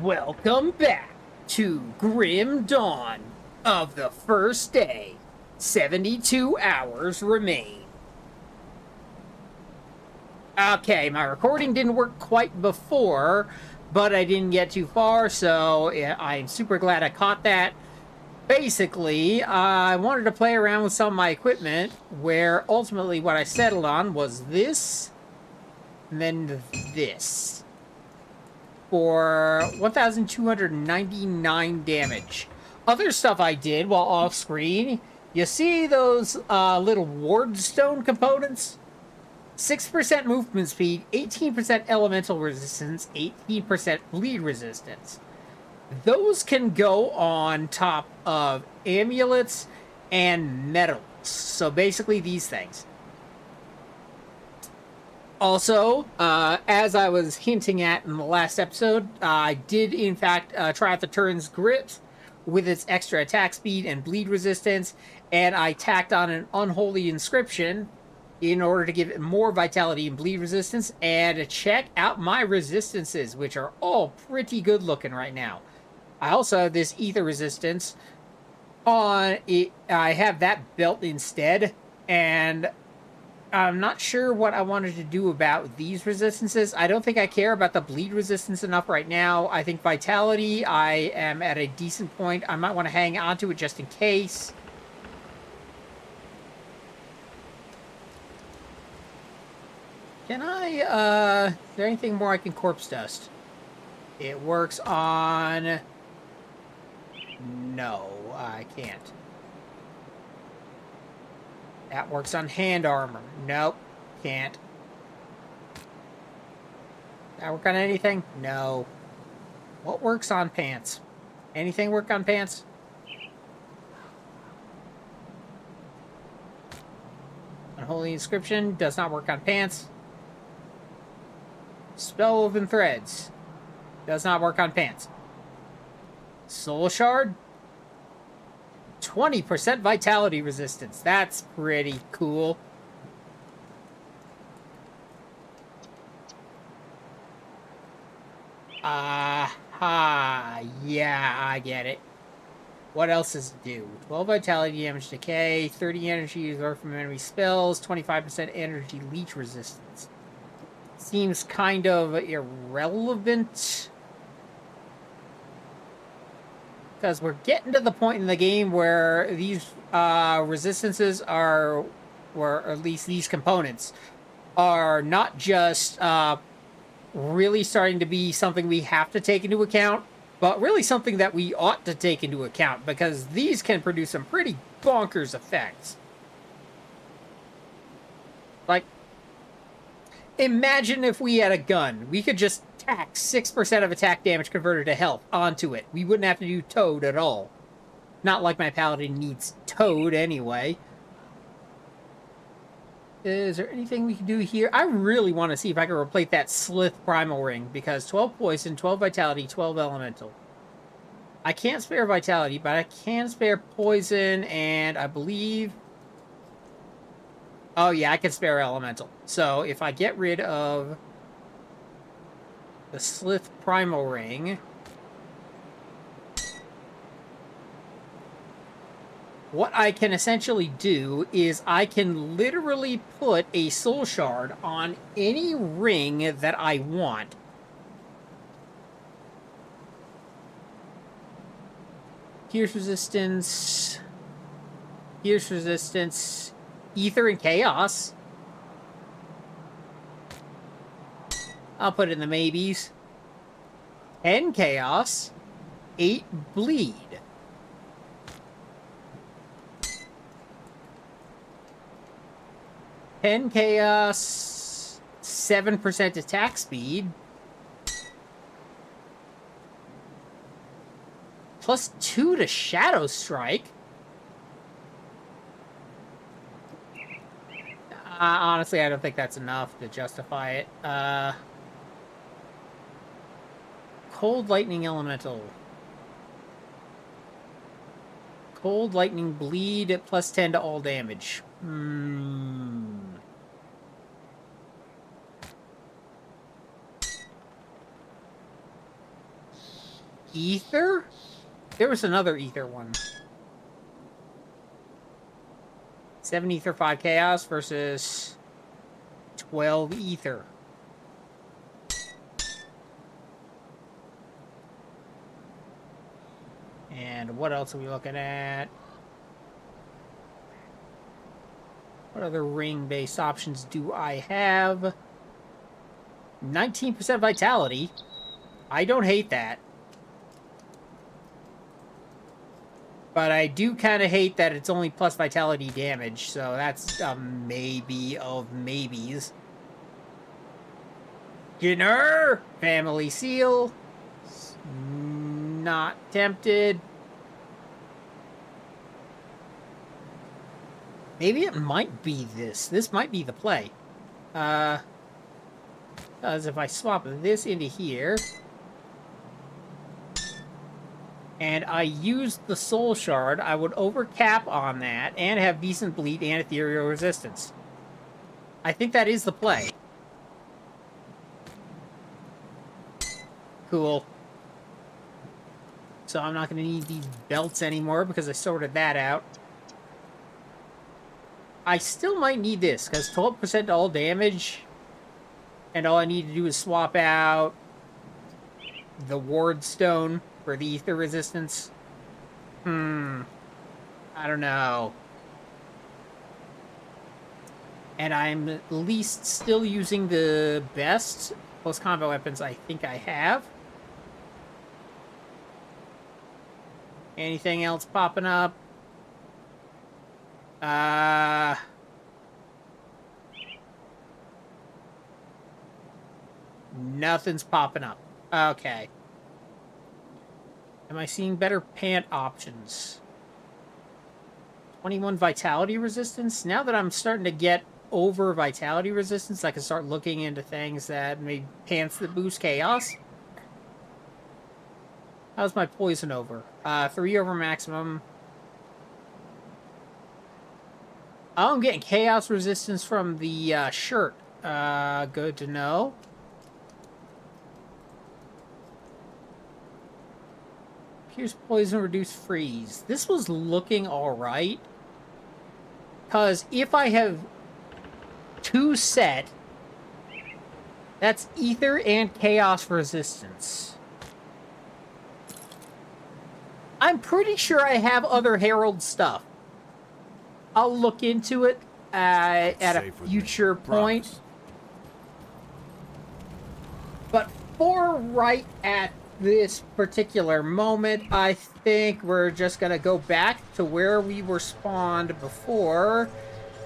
Welcome back to Grim Dawn of the first day. 72 hours remain. Okay, my recording didn't work quite before, but I didn't get too far, so I'm super glad I caught that. Basically, I wanted to play around with some of my equipment, where ultimately what I settled on was this, and then this. For 1,299 damage. Other stuff I did while off screen, you see those little ward stone components? 6% movement speed, 18% elemental resistance, 18% bleed resistance. Those can go on top of amulets and medals. So basically these things. Also, as I was hinting at in the last episode, I did in fact try out the Turn's Grip with its extra attack speed and bleed resistance, and I tacked on an Unholy Inscription in order to give it more vitality and bleed resistance, and check out my resistances, which are all pretty good looking right now. I also have this Ether Resistance on it. I have that belt instead, and I'm not sure what I wanted to do about these resistances. I don't think I care about the bleed resistance enough right now. I think vitality, I am at a decent point. I might want to hang on to it just in case. Can I, is there anything more I can corpse dust? It works on... No, I can't. That works on hand armor. Nope, can't. That work on anything? No. What works on pants? Anything work on pants? Unholy Inscription does not work on pants. Spellwoven Threads does not work on pants. Soul Shard, 20% vitality resistance. That's pretty cool. Aha, yeah, I get it. What else does it do? 12 vitality damage decay, 30 energy absorbed from enemy spells, 25% energy leech resistance. Seems kind of irrelevant. Because we're getting to the point in the game where these resistances are, or at least these components, are not just really starting to be something we have to take into account, but really something that we ought to take into account, because these can produce some pretty bonkers effects. Like, imagine if we had a gun. We could just tack 6% of attack damage converted to health onto it. We wouldn't have to do Toad at all. Not like my paladin needs Toad anyway. Is there anything we can do here? I really want to see if I can replace that Slith Primal Ring, because 12 poison, 12 vitality, 12 elemental. I can't spare vitality, but I can spare poison, and I believe... Oh yeah, I can spare elemental. So if I get rid of the Slith Primal Ring, what I can essentially do is I can literally put a soul shard on any ring that I want. Pierce resistance, ether and chaos. I'll put it in the maybes. 10 chaos, 8 bleed. Chaos, 7% attack speed, plus 2 to Shadow Strike. Honestly, I don't think that's enough to justify it. Cold Lightning Elemental. Cold Lightning Bleed at plus 10 to all damage. ether? There was another ether one. 7 ether, 5 chaos versus 12 ether. And what else are we looking at? What other ring-based options do I have? 19% vitality. I don't hate that. But I do kind of hate that it's only plus vitality damage, so that's a maybe of maybes. Skinner! Family seal. Not tempted. Maybe it might be this. This might be the play. Because if I swap this into here, and I use the soul shard, I would overcap on that and have decent bleed and ethereal resistance. I think that is the play. Cool. So I'm not going to need these belts anymore because I sorted that out. I still might need this, because 12% all damage, and all I need to do is swap out the ward stone for the ether resistance. I don't know. And I'm at least still using the best close combat weapons I think I have. Anything else popping up? Nothing's popping up. Okay. Am I seeing better pant options? 21 vitality resistance? Now that I'm starting to get over vitality resistance, I can start looking into things that maybe pants that boost chaos. How's my poison over? 3 over maximum. Oh, I'm getting chaos resistance from the shirt. Good to know. Pierce poison, reduce freeze. This was looking alright. Because if I have 2 set, that's ether and chaos resistance. I'm pretty sure I have other Herald stuff. I'll look into it at a future point. But for right at this particular moment, I think we're just going to go back to where we were spawned before,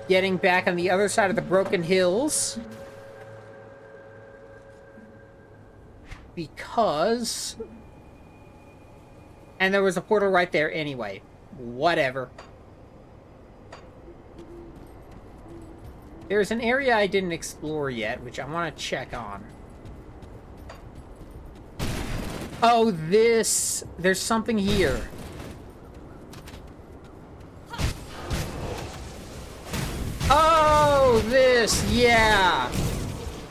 getting back on the other side of the Broken Hills. Because... And there was a portal right there anyway. Whatever. There's an area I didn't explore yet, which I want to check on. Oh, this... There's something here. Oh, this, yeah.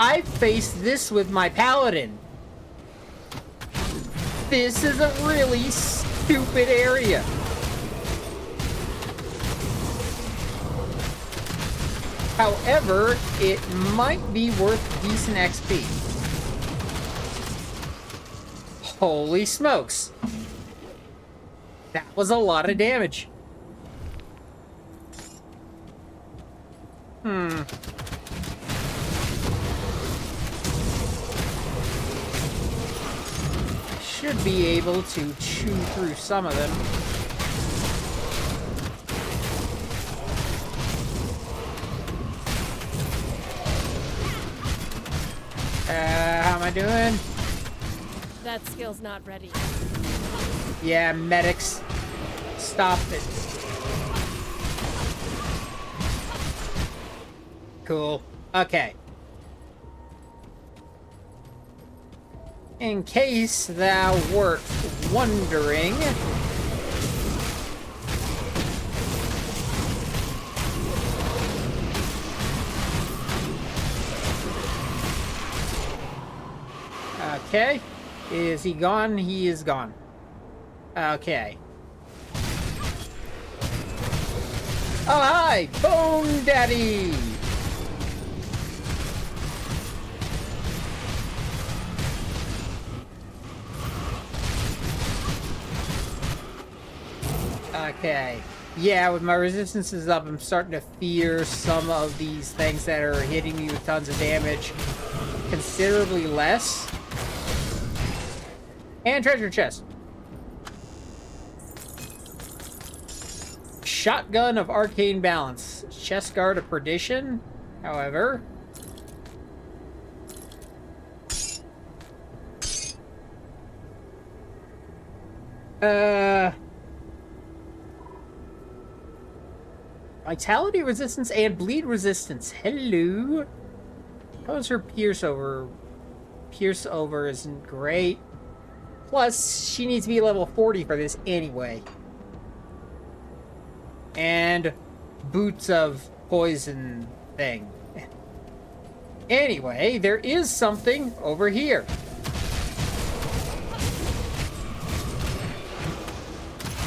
I faced this with my paladin. This is a really stupid area. However, it might be worth decent XP. Holy smokes. That was a lot of damage. Should be able to chew through some of them. How am I doing? That skill's not ready. Yeah, medics. Stop it. Cool. Okay. In case thou wert wondering... Okay. Is he gone? He is gone. Okay. Oh, hi! Bone Daddy! Okay. Yeah, with my resistances up, I'm starting to fear some of these things that are hitting me with tons of damage considerably less. And treasure chest. Shotgun of Arcane Balance. Chest guard of Perdition, however. Vitality resistance and bleed resistance. Hello. How's her pierce over? Pierce over isn't great. Plus, she needs to be level 40 for this anyway. And boots of poison thing. Anyway, there is something over here.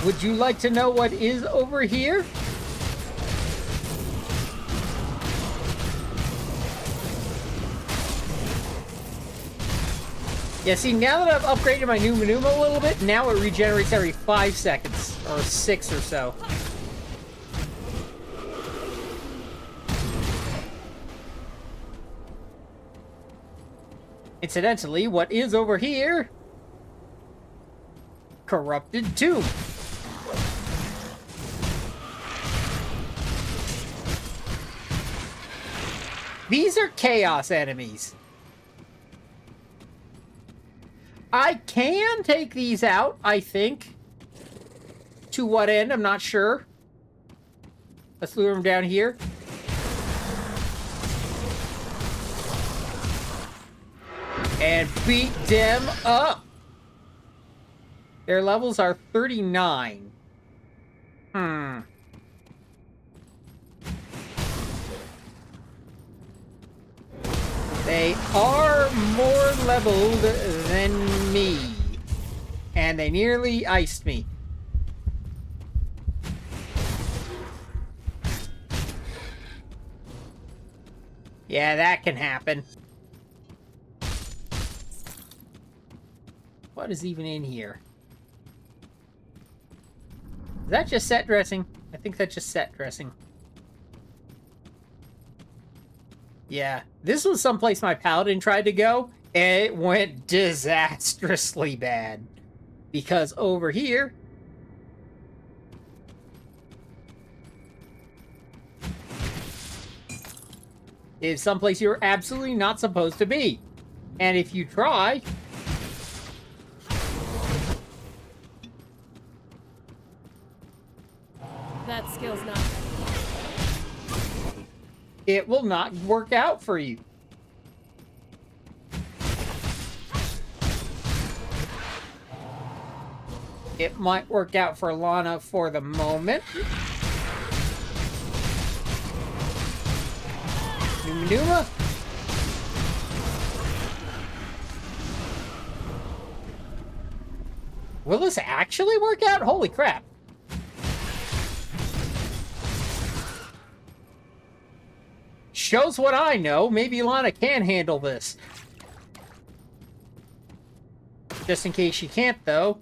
Would you like to know what is over here? Yeah, see, now that I've upgraded my new Manuma a little bit, now it regenerates every 5 seconds, or 6 or so. Incidentally, what is over here? Corrupted Tomb. These are chaos enemies. I can take these out, I think. To what end, I'm not sure. Let's lure them down here. And beat them up. Their levels are 39. They are more leveled than me. And they nearly iced me. Yeah, that can happen. What is even in here? Is that just set dressing? I think that's just set dressing. Yeah, this was someplace my paladin tried to go, and it went disastrously bad. Because over here... is someplace you're absolutely not supposed to be. And if you try... that skill's not... it will not work out for you. It might work out for Lana for the moment. Numa. Will this actually work out? Holy crap. Shows what I know. Maybe Lana can handle this. Just in case she can't, though.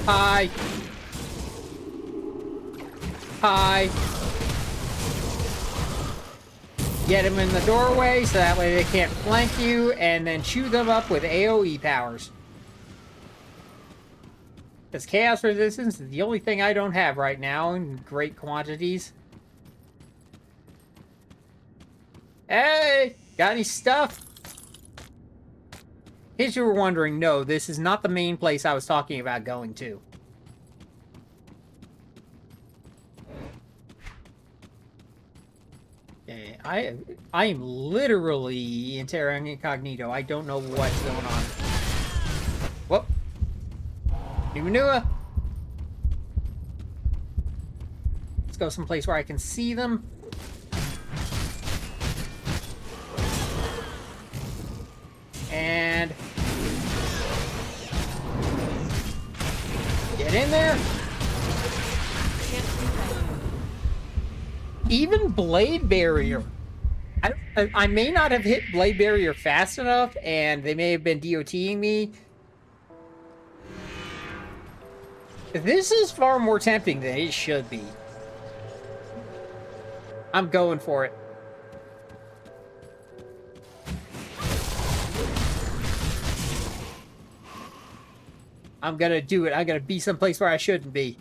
Hi. Hi. Get them in the doorway so that way they can't flank you, and then chew them up with AoE powers. Because chaos resistance is the only thing I don't have right now in great quantities. Hey! Got any stuff? In case you were wondering, no, this is not the main place I was talking about going to. Okay, I am literally in Terra Incognito. I don't know what's going on. Whoop. Numanua. Let's go someplace where I can see them. in there. Can't do that. Even Blade Barrier. I may not have hit Blade Barrier fast enough, and they may have been DOTing me. This is far more tempting than it should be. I'm going for it. I'm gonna do it. I'm gonna be someplace where I shouldn't be.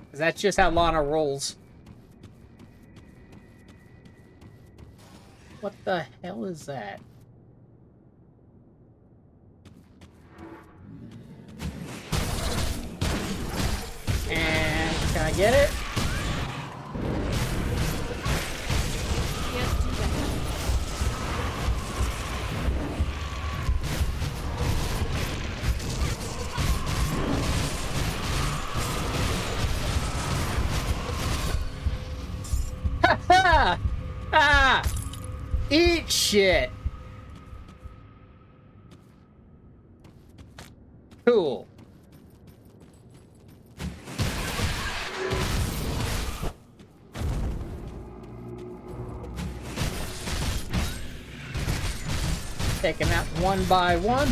'Cause that's just how Lana rolls. What the hell is that? And can I get it? Can't do that. Ha ha! Ah! Eat shit! Cool. Taking out one by one.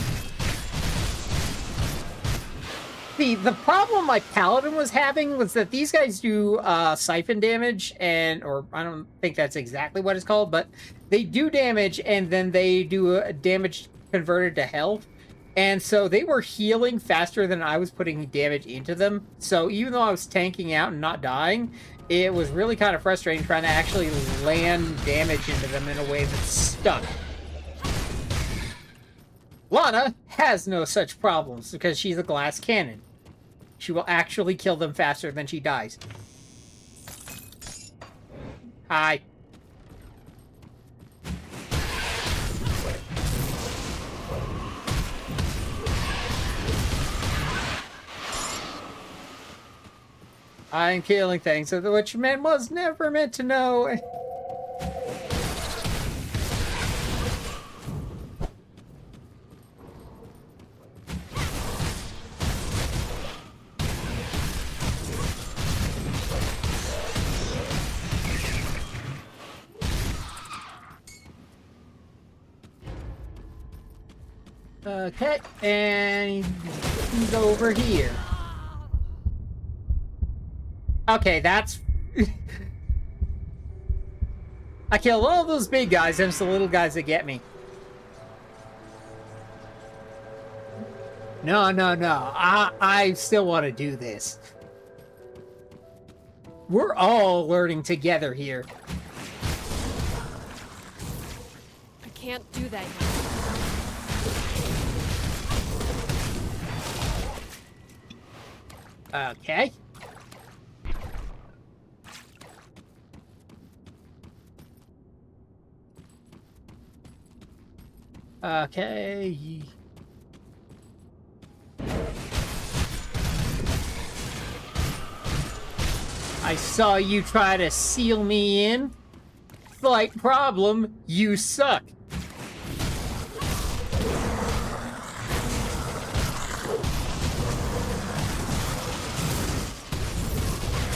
The problem my paladin was having was that these guys do siphon damage, or I don't think that's exactly what it's called, but they do damage and then they do a damage converted to health. And so they were healing faster than I was putting damage into them. So even though I was tanking out and not dying, it was really kind of frustrating trying to actually land damage into them in a way that stuck. Lana has no such problems because she's a glass cannon. She will actually kill them faster than she dies. Hi. I'm killing things, so which man was never meant to know. Okay, and he's over here. Okay, that's... I killed all those big guys, and it's the little guys that get me. No. I still want to do this. We're all learning together here. I can't do that. Okay. Okay. I saw you try to seal me in. Slight problem, you suck.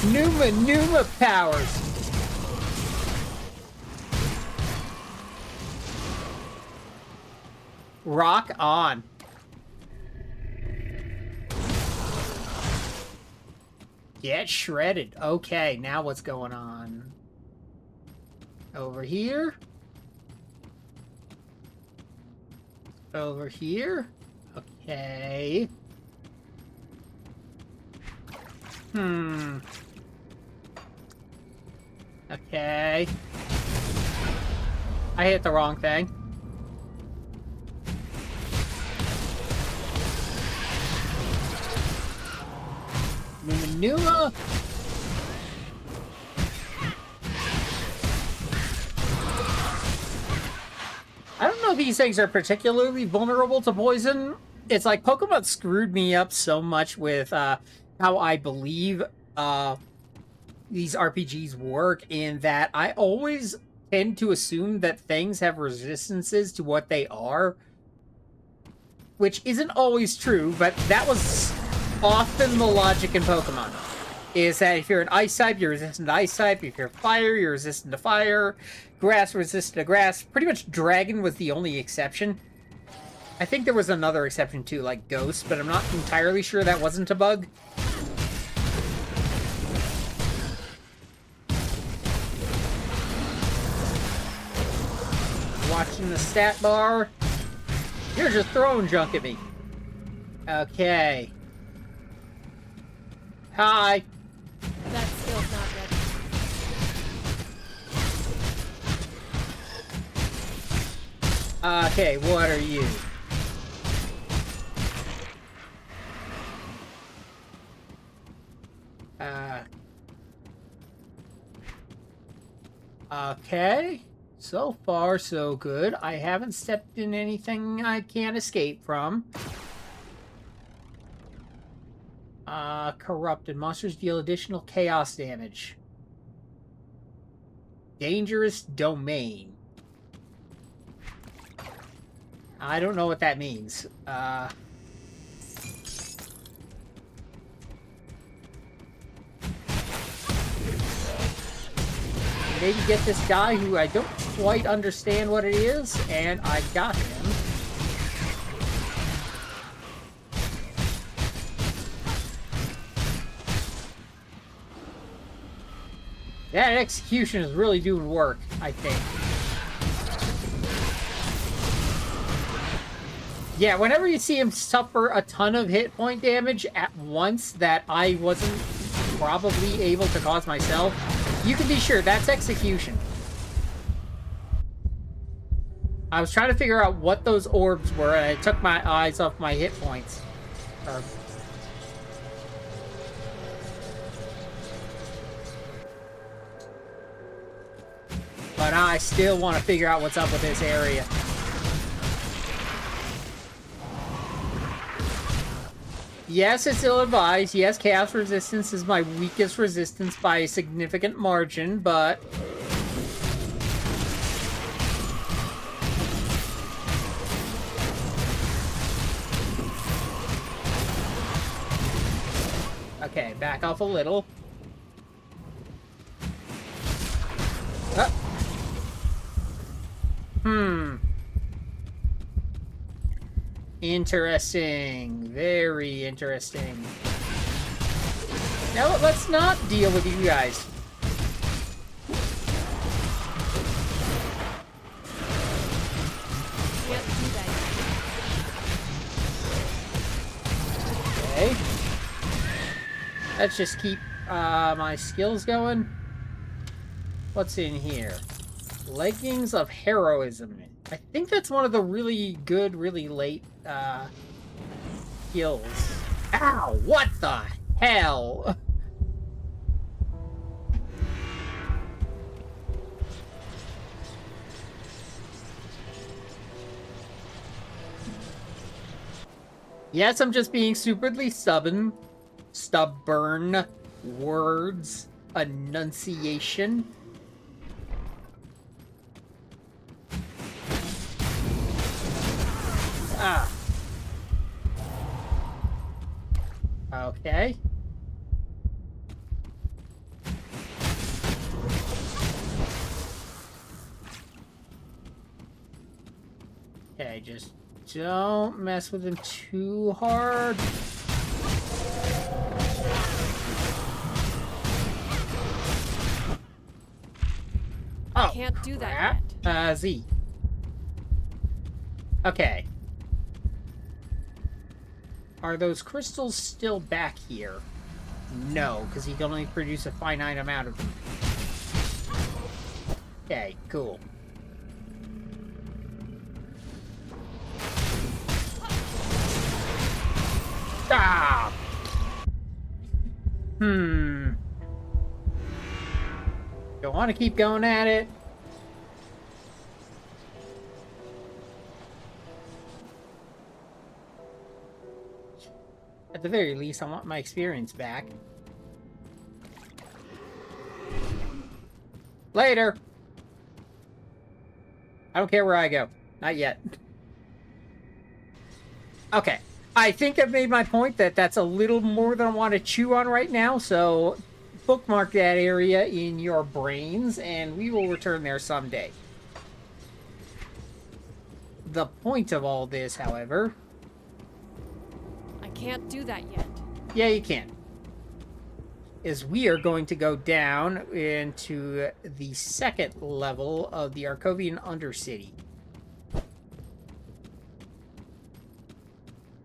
Numa powers. Rock on. Get shredded. Okay, now what's going on? Over here? Over here? Okay. Okay. I hit the wrong thing. Numa. I don't know if these things are particularly vulnerable to poison. It's like Pokemon screwed me up so much with how I believe these RPGs work, in that I always tend to assume that things have resistances to what they are, which isn't always true, but that was often the logic in Pokemon. Is that if you're an ice type, you're resistant to ice type. If you're fire, you're resistant to fire. Grass, resistant to grass. Pretty much dragon was the only exception. I think there was another exception too, like ghost, but I'm not entirely sure that wasn't a bug. Watching the stat bar. You're just throwing junk at me. Okay. Hi. That skill's not ready. Okay, what are you? Okay. So far, so good. I haven't stepped in anything I can't escape from. Corrupted. Monsters deal additional chaos damage. Dangerous domain. I don't know what that means. Maybe get this guy who I don't quite understand what it is, and I got him. That execution is really doing work, I think. Yeah, whenever you see him suffer a ton of hit point damage at once that I wasn't probably able to cause myself, you can be sure that's execution. I was trying to figure out what those orbs were, and I took my eyes off my hit points. But I still want to figure out what's up with this area. Yes, it's ill-advised. Yes, chaos resistance is my weakest resistance by a significant margin, but... Okay, back off a little. Interesting. Very interesting. Now, let's not deal with you guys. Can't do that. Okay. Let's just keep my skills going. What's in here? Leggings of Heroism. I think that's one of the really good, really late skills. Ow! What the hell? Yes, I'm just being stupidly stubborn. Stubborn. Words. Enunciation. Ah. Okay. Okay, just don't mess with him too hard. Oh, Can't do crap. that yet. Z. Okay. Are those crystals still back here? No, because he can only produce a finite amount of them. Okay, cool. Ah! Don't want to keep going at it. At the very least, I want my experience back. Later! I don't care where I go. Not yet. Okay. I think I've made my point that that's a little more than I want to chew on right now, so bookmark that area in your brains, and we will return there someday. The point of all this, however... I can't do that yet. Yeah, you can. Is we are going to go down into the second level of the Arcovian Undercity.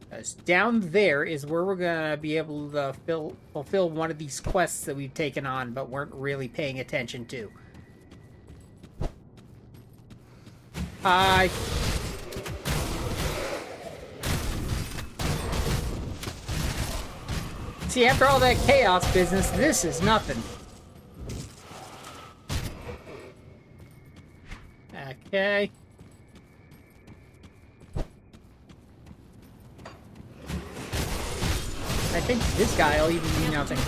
Because down there is where we're going to be able to fulfill one of these quests that we've taken on but weren't really paying attention to. Hi. See, after all that chaos business, this is nothing. Okay. I think this guy will even do nothing.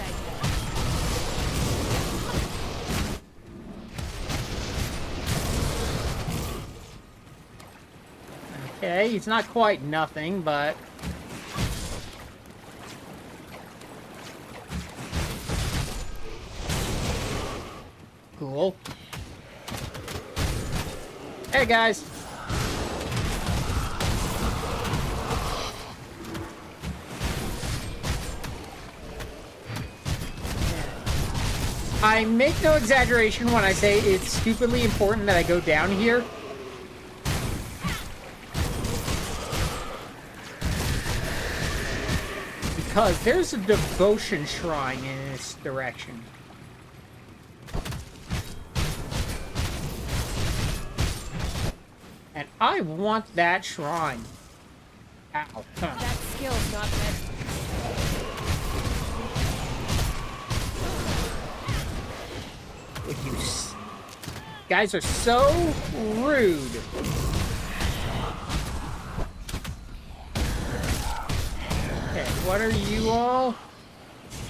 Okay, he's not quite nothing, but... Cool. Hey, guys. I make no exaggeration when I say it's stupidly important that I go down here. Because there's a devotion shrine in this direction. And I want that shrine. Ow. Huh. That skill's not ready. Would you guys are so rude. Okay, what are you all?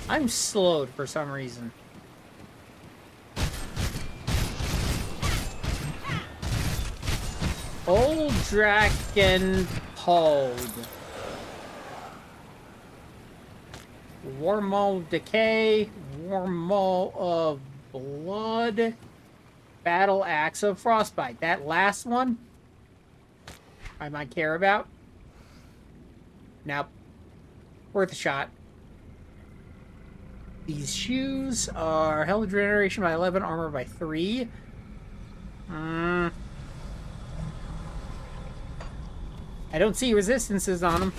I'm slowed for some reason. Old Draken Hold. Wormhole Decay. Wormhole of Blood. Battle Axe of Frostbite. That last one I might care about. Nope. Worth a shot. These shoes are health regeneration by 11, armor by 3. I don't see resistances on them.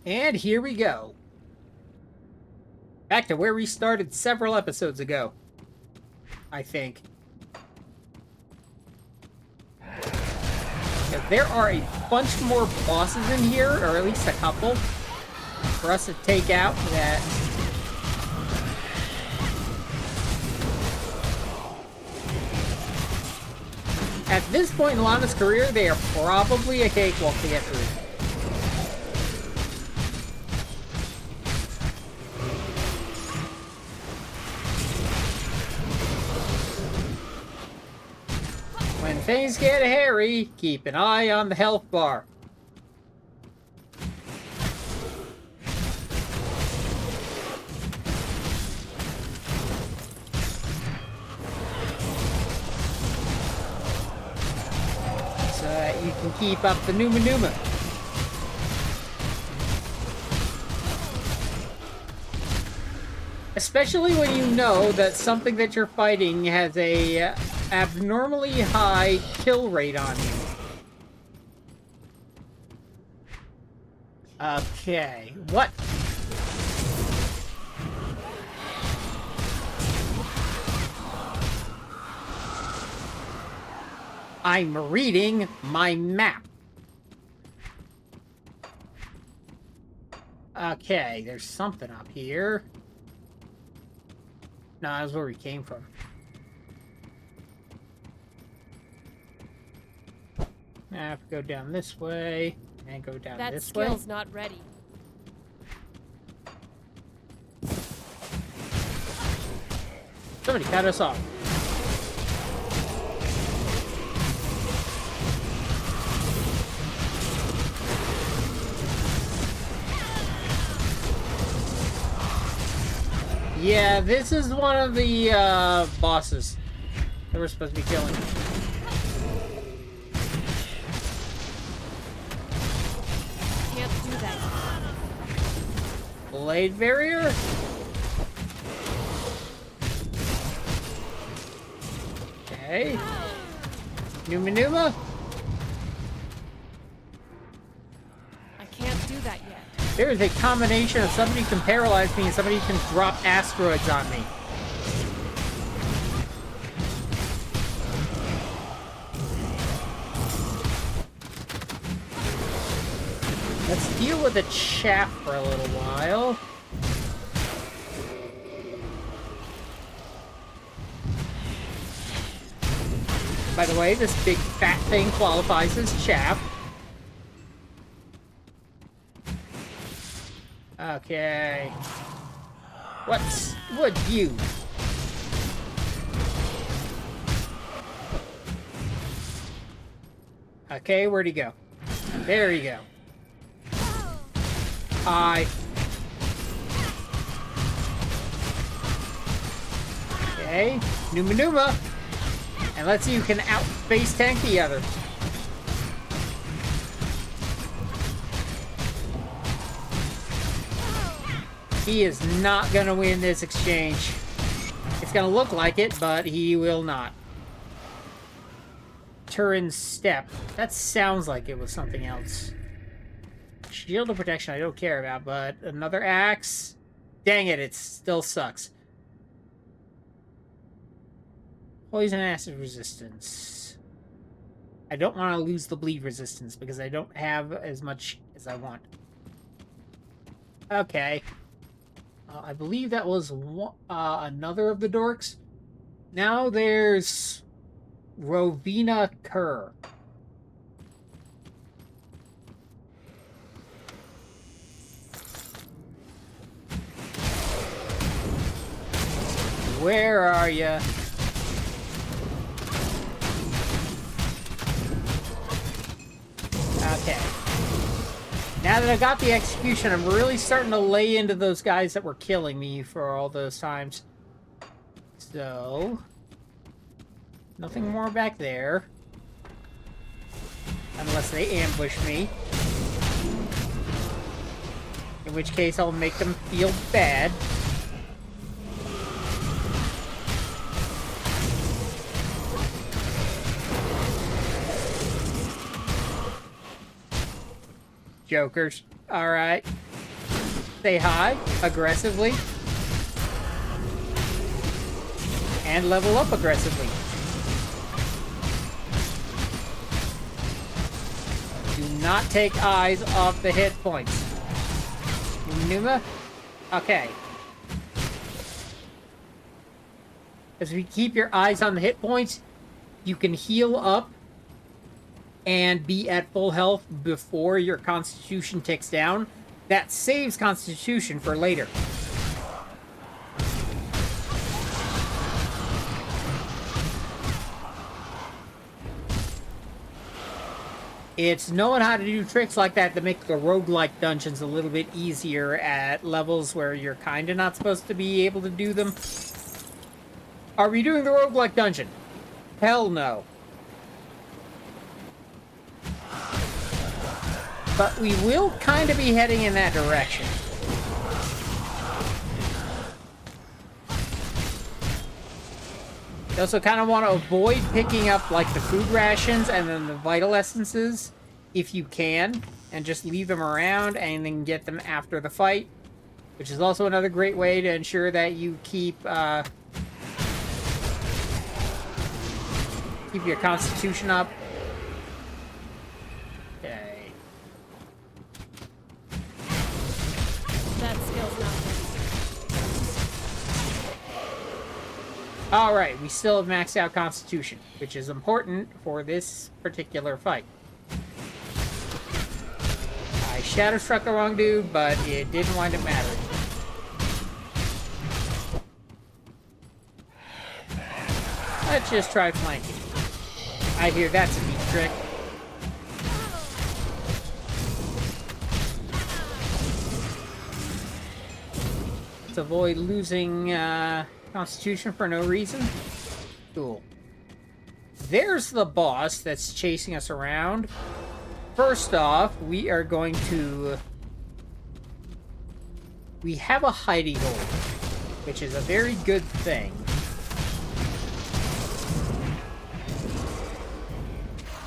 And here we go. Back to where we started several episodes ago, I think. There are a bunch more bosses in here, or at least a couple, for us to take out that... At this point in Lana's career, they are probably a cakewalk to get through. When things get hairy, keep an eye on the health bar. So that you can keep up the Numa. Especially when you know that something that you're fighting has a abnormally high kill rate on you. Okay, what? I'm reading my map. Okay, there's something up here. No, that's where we came from. I have to go down this way, and go down this way. That skill's not ready. Somebody cut us off. Yeah, this is one of the bosses that we're supposed to be killing. Can't do that. Blade barrier? Okay. Numa Numa? I can't do that yet. There is a combination of somebody can paralyze me and somebody can drop asteroids on me. Let's deal with the chaff for a little while. By the way, this big fat thing qualifies as chaff. Okay. What you? Okay, where'd he go? There you go. Okay, Numa Numa. And let's see who can out-space tank the other. He is not gonna win this exchange. It's gonna look like it, but he will not. Turin's step. That sounds like it was something else. Shield of protection I don't care about, but another axe. Dang it, it still sucks. Poison acid resistance. I don't want to lose the bleed resistance because I don't have as much as I want. Okay. I believe that was another of the dorks. Now there's Rovina Kerr. Where are you? Okay. Now that I got the execution, I'm really starting to lay into those guys that were killing me for all those times. So... nothing more back there. Unless they ambush me. In which case I'll make them feel bad. Jokers. Alright. Say hi, aggressively. And level up aggressively. Do not take eyes off the hit points. Numa? Okay. As we keep your eyes on the hit points, you can heal up and be at full health before your constitution ticks down. That saves constitution for later. It's knowing how to do tricks like that to make the roguelike dungeons a little bit easier at levels where you're kind of not supposed to be able to do them. Are we doing the roguelike dungeon? Hell no. But we will kind of be heading in that direction. You also kind of want to avoid picking up like the food rations and then the vital essences if you can, and just leave them around and then get them after the fight, which is also another great way to ensure that you keep your constitution up. Okay. That skill's not ready. Alright, we still have maxed out constitution, which is important for this particular fight. I shadow struck the wrong dude, but it didn't wind up mattering. Let's just try flanking. I hear that's a neat trick. Let's avoid losing Constitution for no reason. Cool. There's the boss that's chasing us around. First off, we are going to... We have a hidey hole, which is a very good thing.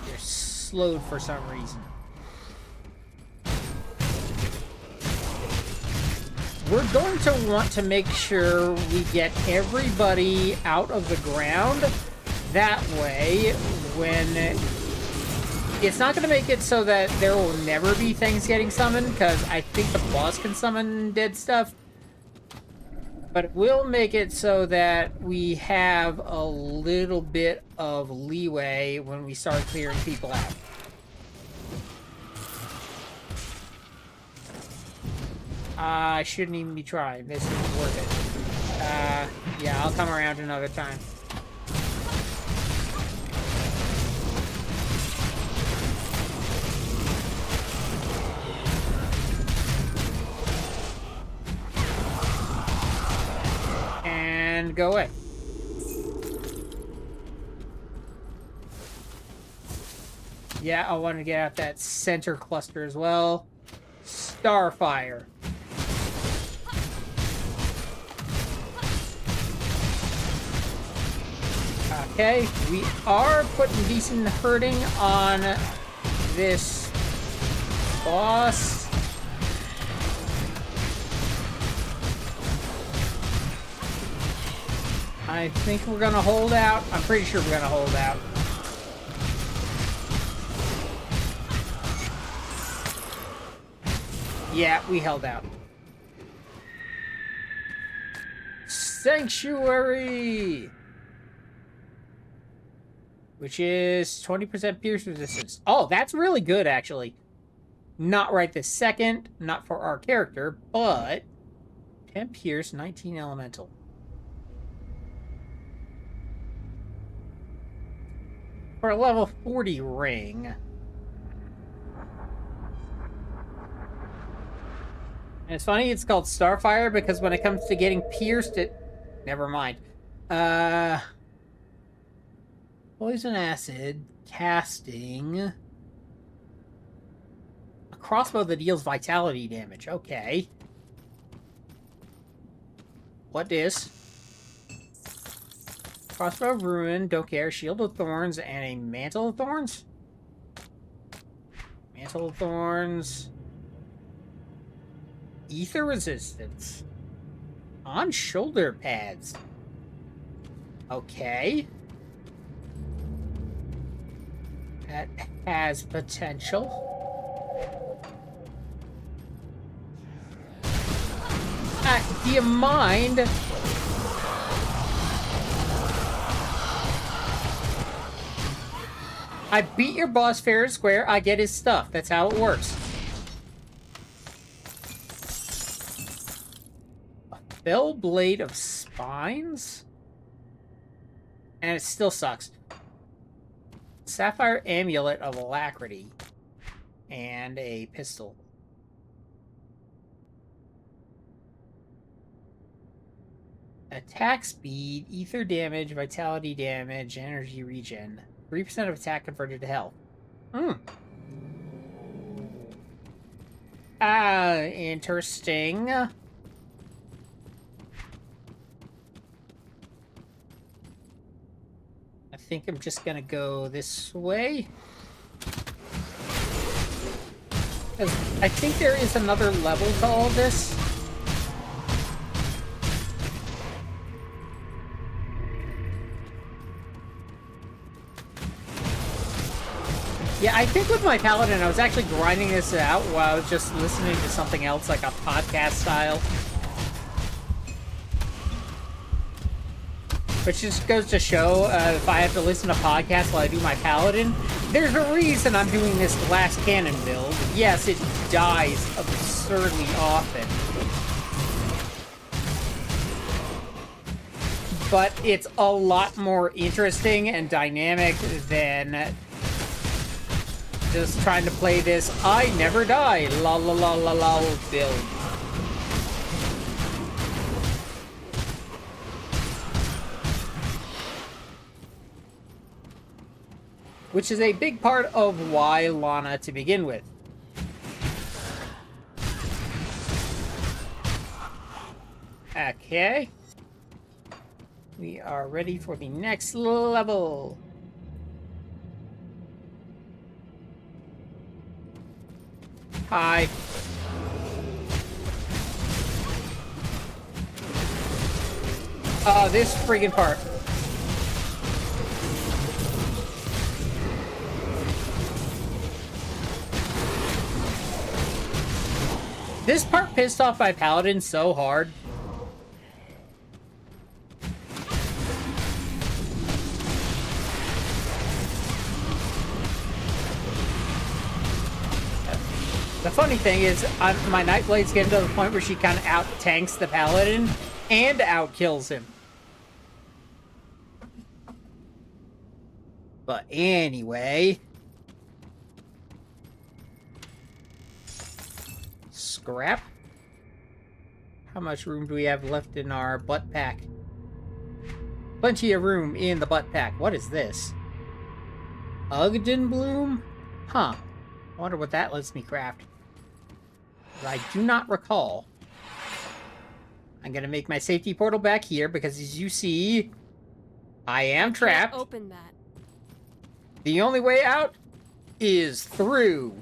You're slowed for some reason. We're going to want to make sure we get everybody out of the ground. That way, when... It's not going to make it so that there will never be things getting summoned, because I think the boss can summon dead stuff. But it will make it so that we have a little bit of leeway when we start clearing people out. I shouldn't even be trying. This isn't worth it. Yeah, I'll come around another time. And go away. Yeah, I want to get out that center cluster as well. Starfire. Okay, we are putting decent hurting on this boss. I think we're gonna hold out. I'm pretty sure we're gonna hold out. Yeah, we held out. Sanctuary! Which is 20% pierce resistance. Oh, that's really good, actually. Not right this second, not for our character, but 10 pierce, 19 elemental. For a level 40 ring. And it's funny, it's called Starfire because when it comes to getting pierced, it... Never mind. Poison acid, casting... A crossbow that deals vitality damage. Okay. What is? Crossbow of Ruin, don't care. Shield of Thorns, and a Mantle of Thorns? Mantle of Thorns... Ether resistance. On shoulder pads. Okay. That has potential. Do you mind? I beat your boss fair and square. I get his stuff. That's how it works. Fell Blade of Spines? And it still sucks. Sapphire Amulet of Alacrity. And a pistol. Attack speed, ether damage, vitality damage, energy regen. 3% of attack converted to health. Interesting. I think I'm just gonna go this way. I think there is another level to all this. Yeah, I think with my paladin, I was actually grinding this out while I was just listening to something else, like a podcast style. Which just goes to show, if I have to listen to podcasts while I do my paladin, there's a reason I'm doing this glass cannon build. Yes, it dies absurdly often. but it's a lot more interesting and dynamic than just trying to play this I never die la la la la la build. Which is a big part of why Lana to begin with. Okay. We are ready for the next level. Hi. This friggin' part. This part pissed off my paladin so hard. The funny thing is, my Nightblade's getting to the point where she kind of out-tanks the paladin and out-kills him. But anyway... Scrap? How much room do we have left in our butt pack? Plenty of room in the butt pack. What is this? Ugden Bloom? Huh. I wonder what that lets me craft. I do not recall. I'm gonna make my safety portal back here because, as you see, I am trapped. Can't open that. The only way out is through.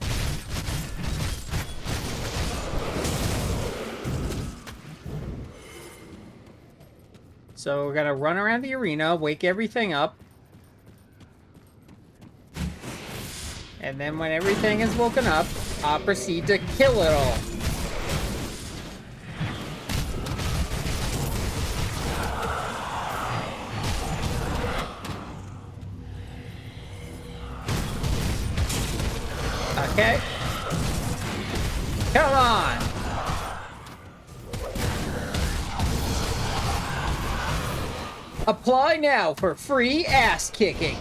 So we're gonna run around the arena, wake everything up. And then when everything is woken up, I'll proceed to kill it all. Okay. Come on! Apply now for free ass kicking.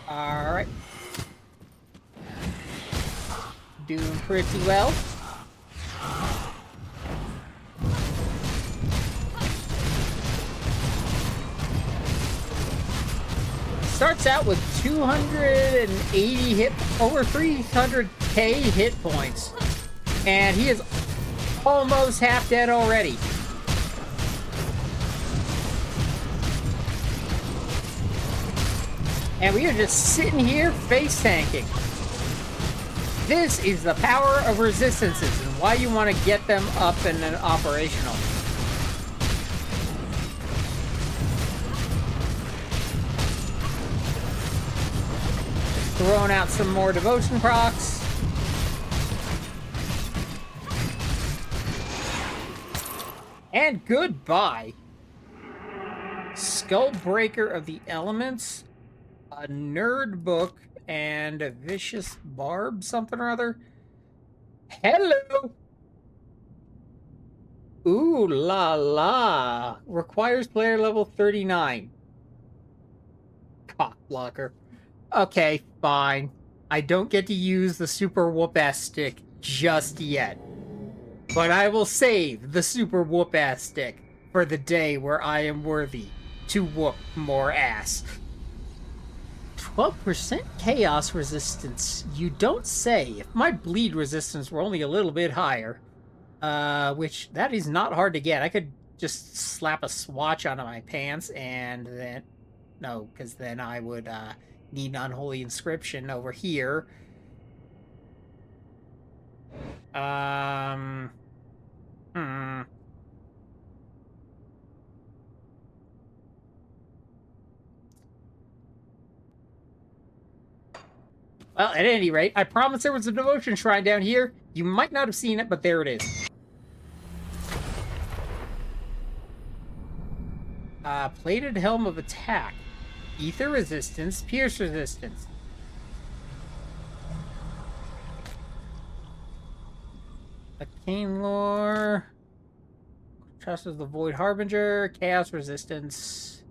Alright. Doing pretty well. Starts out with 280 over 300k hit points. And he is almost half dead already. And we are just sitting here face tanking. This is the power of resistances and why you want to get them up and operational. Throwing out some more devotion procs. And goodbye. Skullbreaker of the Elements, a nerd book, and a vicious barb something or other. Hello! Ooh la la. Requires player level 39. Cock blocker. Okay, fine. I don't get to use the super whoop-ass stick just yet. But I will save the super whoop-ass stick for the day where I am worthy to whoop more ass. 12% chaos resistance. You don't say. If my bleed resistance were only a little bit higher, which that is not hard to get. I could just slap a swatch onto my pants and then... No, because then I would, need Unholy Inscription over here. Well, at any rate, I promise there was a devotion shrine down here. You might not have seen it, but there it is. Plated Helm of Attack. Ether resistance, pierce resistance. Arcane Lore. Trust of the Void Harbinger. Chaos Resistance.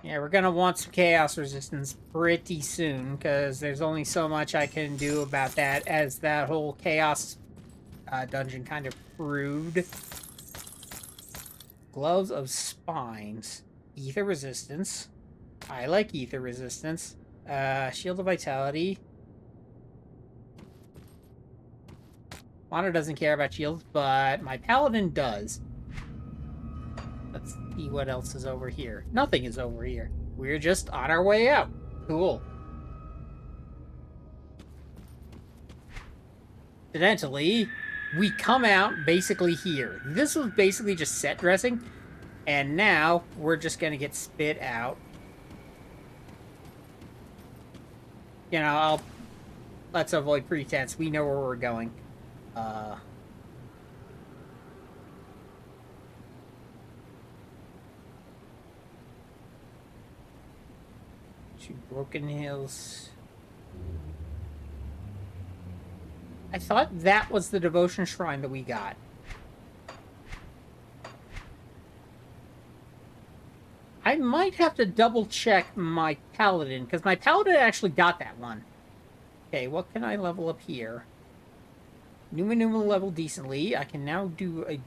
Yeah, we're gonna want some Chaos Resistance pretty soon, because there's only so much I can do about that, as that whole Chaos dungeon kind of proved. Gloves of Spines. Ether Resistance. I like Ether Resistance. Shield of Vitality. Lana doesn't care about shields, but my Paladin does. Let's see what else is over here. Nothing is over here. We're just on our way out. Cool. Incidentally, we come out basically here. This was basically just set dressing, and now we're just gonna get spit out. You know, let's avoid pretense. We know where we're going. To Broken Hills. I thought that was the devotion shrine that we got. I might have to double check my Paladin, because my Paladin actually got that one. Okay, what can I level up here? Numa level decently. I can now do a...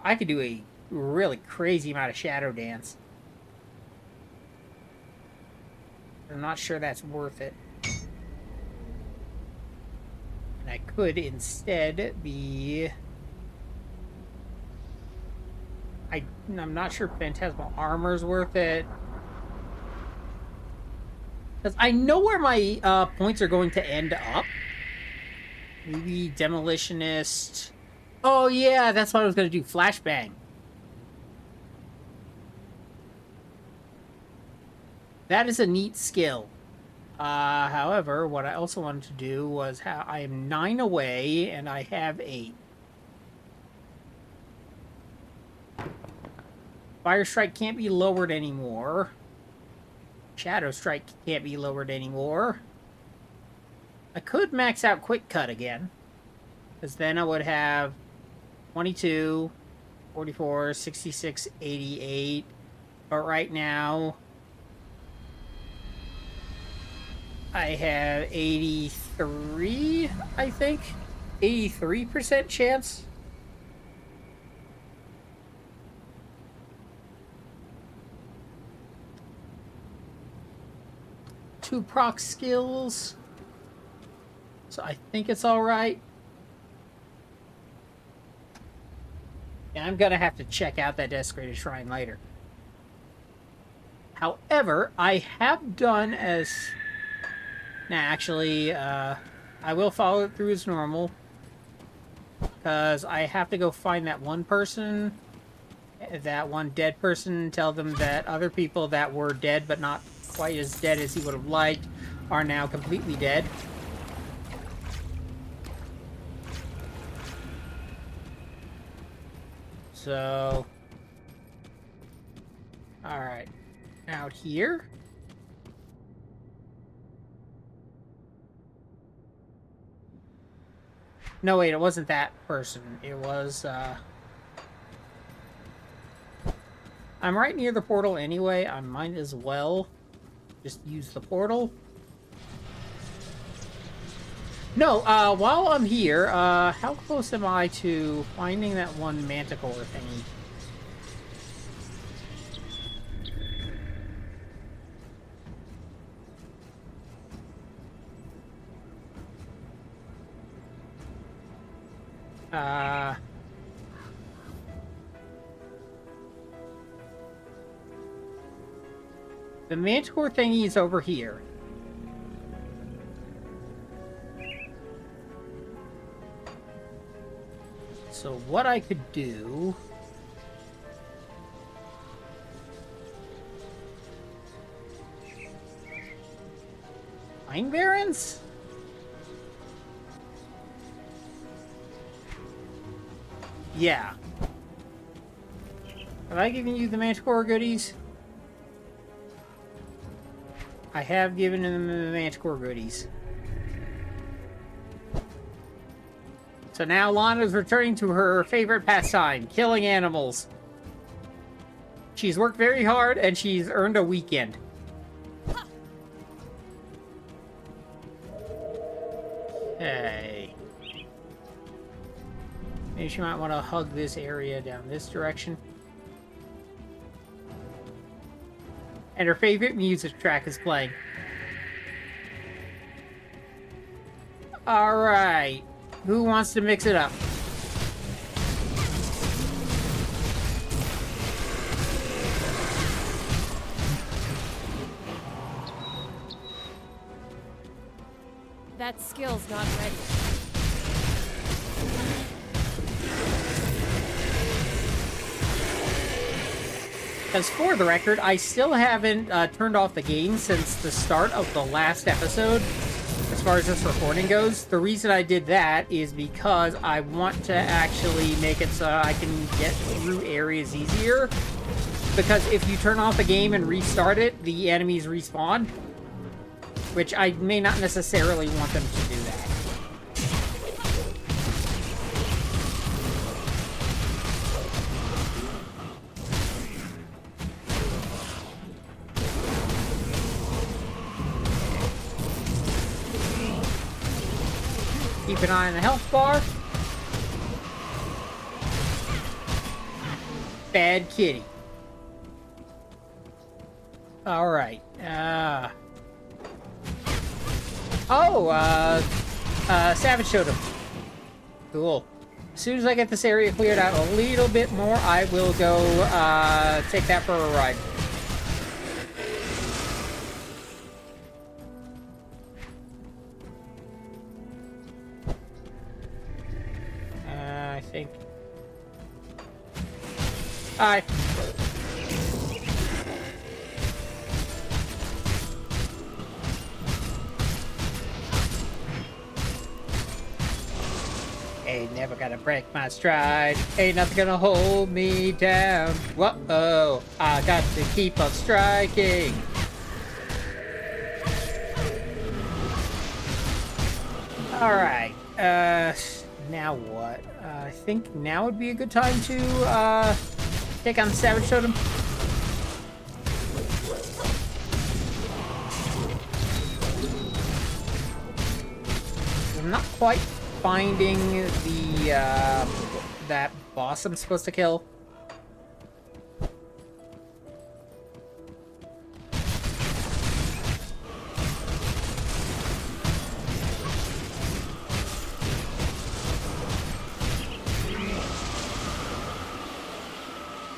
I could do a really crazy amount of Shadow Dance. I'm not sure that's worth it. And I could instead be... I'm not sure Phantasmal Armor's worth it. Because I know where my points are going to end up. Maybe Demolitionist. Oh yeah, that's what I was going to do. Flashbang. That is a neat skill. However, what I also wanted to do was I am 9 away and I have 8. Fire Strike can't be lowered anymore. Shadow Strike can't be lowered anymore. I could max out Quick Cut again, because then I would have 22, 44, 66, 88. But right now, I have 83, I think. 83% chance. Two proc skills. So I think it's alright. Yeah, I'm gonna have to check out that Desecrated Shrine later. However, I have done as... Nah, actually, I will follow it through as normal. Because I have to go find that one person, that one dead person, tell them that other people that were dead but not quite as dead as he would have liked are now completely dead. So, alright, out here. No, wait, it wasn't that person. It was, I'm right near the portal anyway. I might as well just use the portal. No, while I'm here, how close am I to finding that one manticore thingy? The manticore thingy is over here. So what I could do... Pine Barrens? Yeah. Have I given you the Manticore goodies? I have given him the Manticore goodies. So now Lana's returning to her favorite pastime, killing animals. She's worked very hard, and she's earned a weekend. Hey. Maybe she might want to hug this area down this direction. And her favorite music track is playing. Alright. Who wants to mix it up? That skill's not ready. As for the record, I still haven't turned off the game since the start of the last episode, as far as this recording goes. The reason I did that is because I want to actually make it so I can get through areas easier. Because if you turn off the game and restart it, the enemies respawn. Which I may not necessarily want them to do that. Keep an eye on the health bar. Bad kitty. Alright. Savage Totem. Cool. As soon as I get this area cleared out a little bit more, I will go take that for a ride. I think... Hi. Ain't never gonna break my stride. Ain't nothing gonna hold me down. Whoa, I got to keep on striking. Alright, now what? I think now would be a good time to, take on the Savage Totem. I'm not quite finding the, that boss I'm supposed to kill.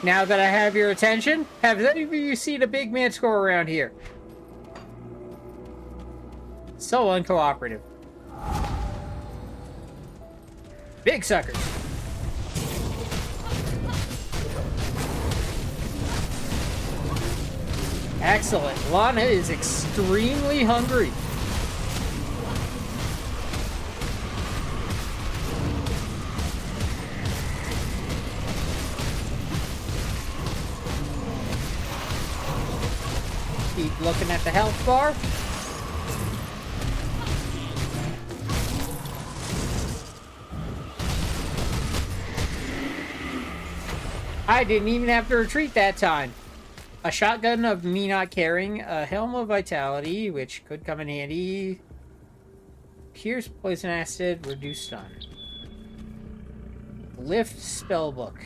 Now that I have your attention, have any of you seen a big manticore around here? So uncooperative. Big suckers. Excellent. Lana is extremely hungry. Keep looking at the health bar. I didn't even have to retreat that time. A shotgun of me not caring, a helm of vitality, which could come in handy. Pierce poison acid, reduce stun. Lift spellbook.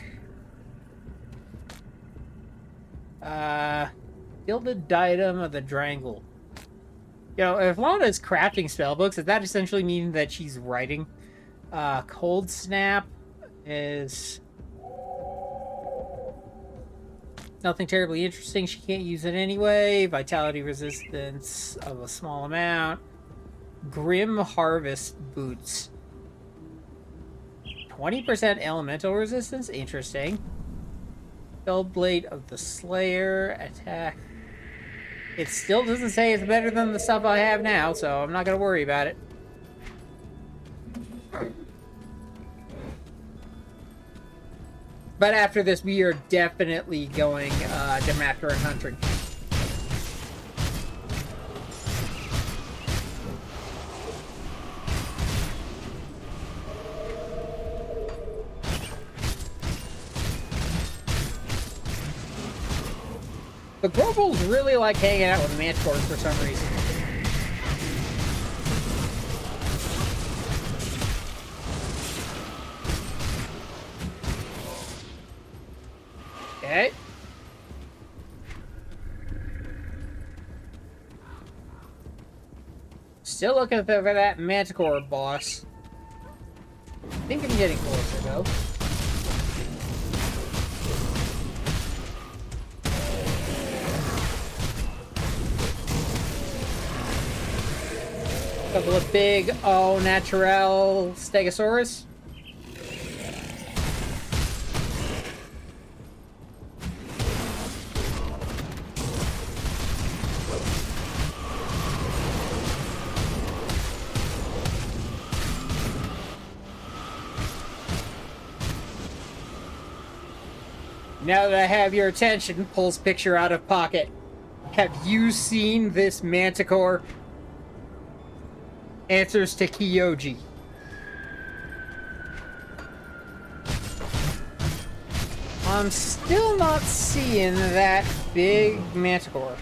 Gilded diadem of the Drangle. You know, if Lana is crafting spellbooks, does that essentially mean that she's writing? Cold snap is nothing terribly interesting. She can't use it anyway. Vitality resistance of a small amount. Grim Harvest boots. 20% elemental resistance. Interesting. Spellblade of the Slayer. Attack. It still doesn't say it's better than the stuff I have now, so I'm not going to worry about it. But after this, we are definitely going to Macro and Hunting. The Grobles really like hanging out with Manticores for some reason. Okay. Still looking for that Manticore boss. I think I'm getting closer, though. Couple of big, au naturel Stegosaurus. Now that I have your attention, pulls picture out of pocket. Have you seen this Manticore? Answers to Kyoji. I'm still not seeing that big Manticore.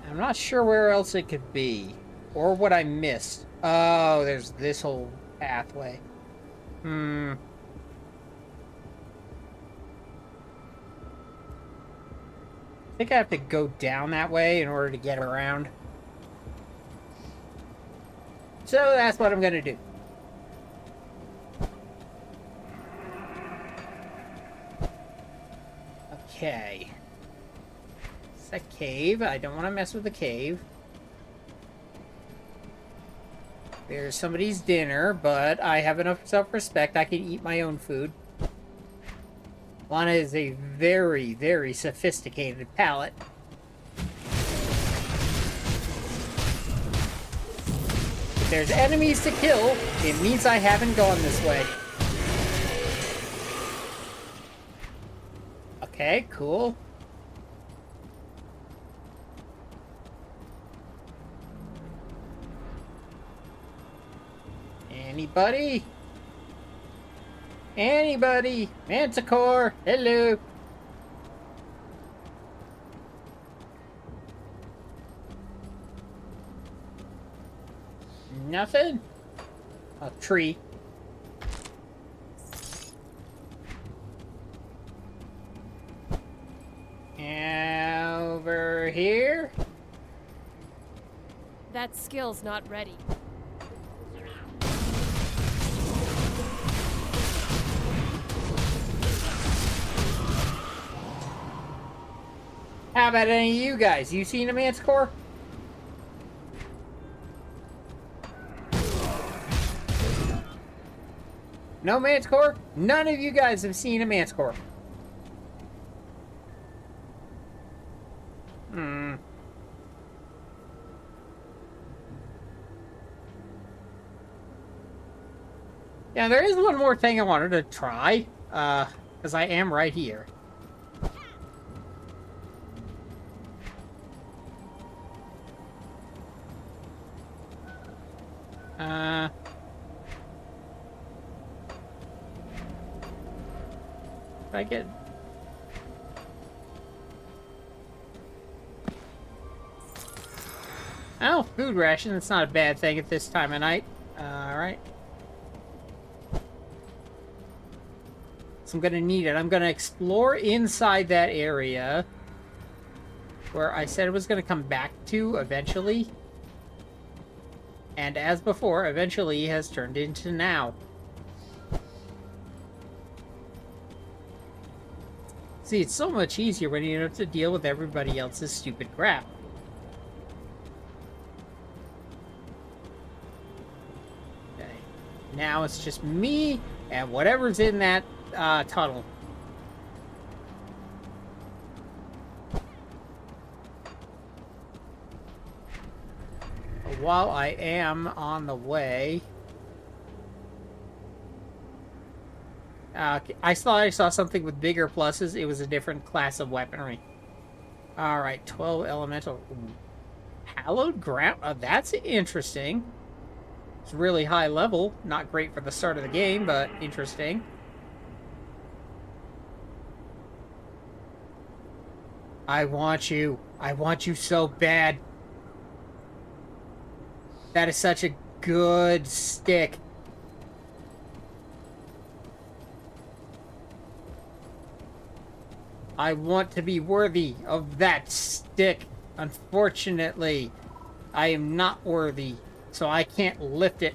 I'm not sure where else it could be. Or what I missed. Oh, there's this whole pathway. I think I have to go down that way in order to get around. So that's what I'm gonna do. Okay. It's a cave. I don't want to mess with the cave. There's somebody's dinner, but I have enough self-respect. I can eat my own food. Lana is a very, very sophisticated palate. If there's enemies to kill, it means I haven't gone this way. Okay, cool. Anybody? Anybody? Manticore, hello. Nothing? A tree. Over here? That skill's not ready. How about any of you guys? You seen a Manticore? No Manticore? None of you guys have seen a Manticore. Yeah, there is one more thing I wanted to try, because I am right here. If I get... Oh, food ration. That's not a bad thing at this time of night. Alright. So I'm gonna need it. I'm gonna explore inside that area where I said it was gonna come back to eventually. And as before, eventually has turned into now. See, it's so much easier when you don't have to deal with everybody else's stupid crap. Okay. Now it's just me and whatever's in that tunnel. While I am on the way... I thought I saw something with bigger pluses. It was a different class of weaponry. Alright, 12 elemental. Ooh. Hallowed ground? That's interesting. It's really high level. Not great for the start of the game, but interesting. I want you. I want you so bad. That is such a good stick. I want to be worthy of that stick. Unfortunately, I am not worthy, so I can't lift it.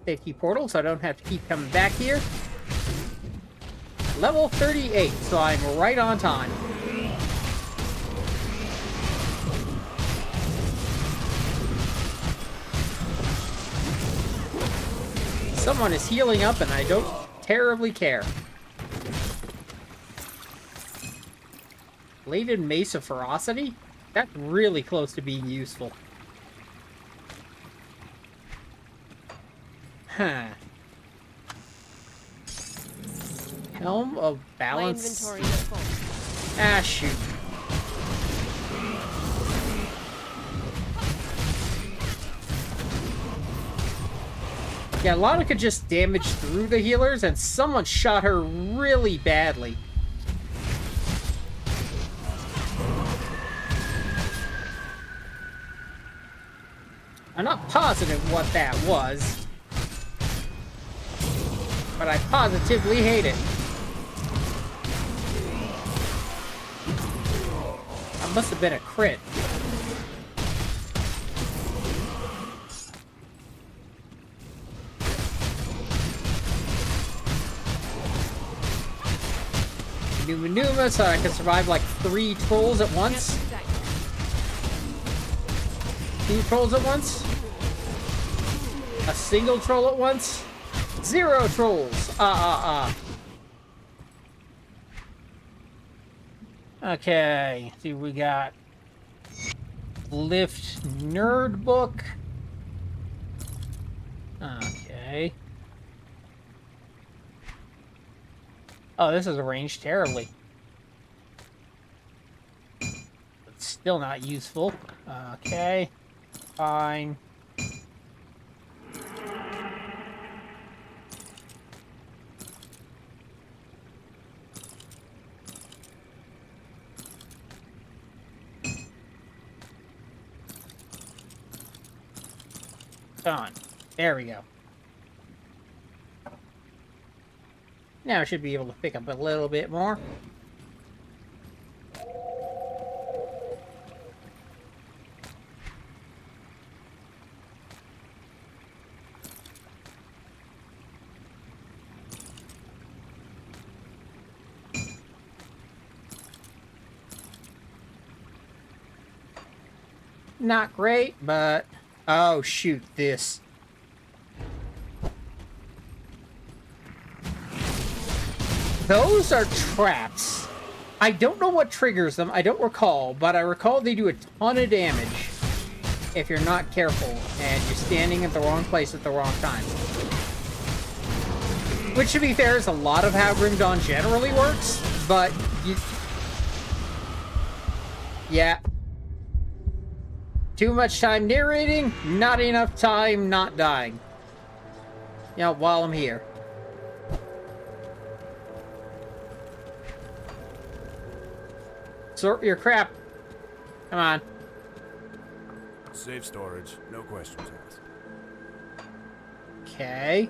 Safety portal, so I don't have to keep coming back here. Level 38, so I'm right on time. Someone is healing up and I don't terribly care. Bladed Mace of Ferocity? That's really close to being useful. Huh. Helm of Balance. My inventory is full. Ah, shoot. Yeah, Lana could just damage through the healers, and someone shot her really badly. I'm not positive what that was, but I positively hate it. That must have been a crit. Numa, so I can survive like 3 trolls at once. 2 trolls at once. A single troll at once. 0 trolls. Okay, see, we got Lift Nerd Book. Okay. Oh, this is arranged terribly. It's still not useful. Okay. Fine. On. There we go. Now I should be able to pick up a little bit more. Not great, but... Oh, shoot, this. Those are traps. I don't know what triggers them, I don't recall, but I recall they do a ton of damage if you're not careful and you're standing at the wrong place at the wrong time. Which, to be fair, is a lot of how Grim Dawn generally works, but you... Yeah. Too much time narrating, not enough time not dying. You know, while I'm here. Sort your crap. Come on. Safe storage, no questions asked. Okay.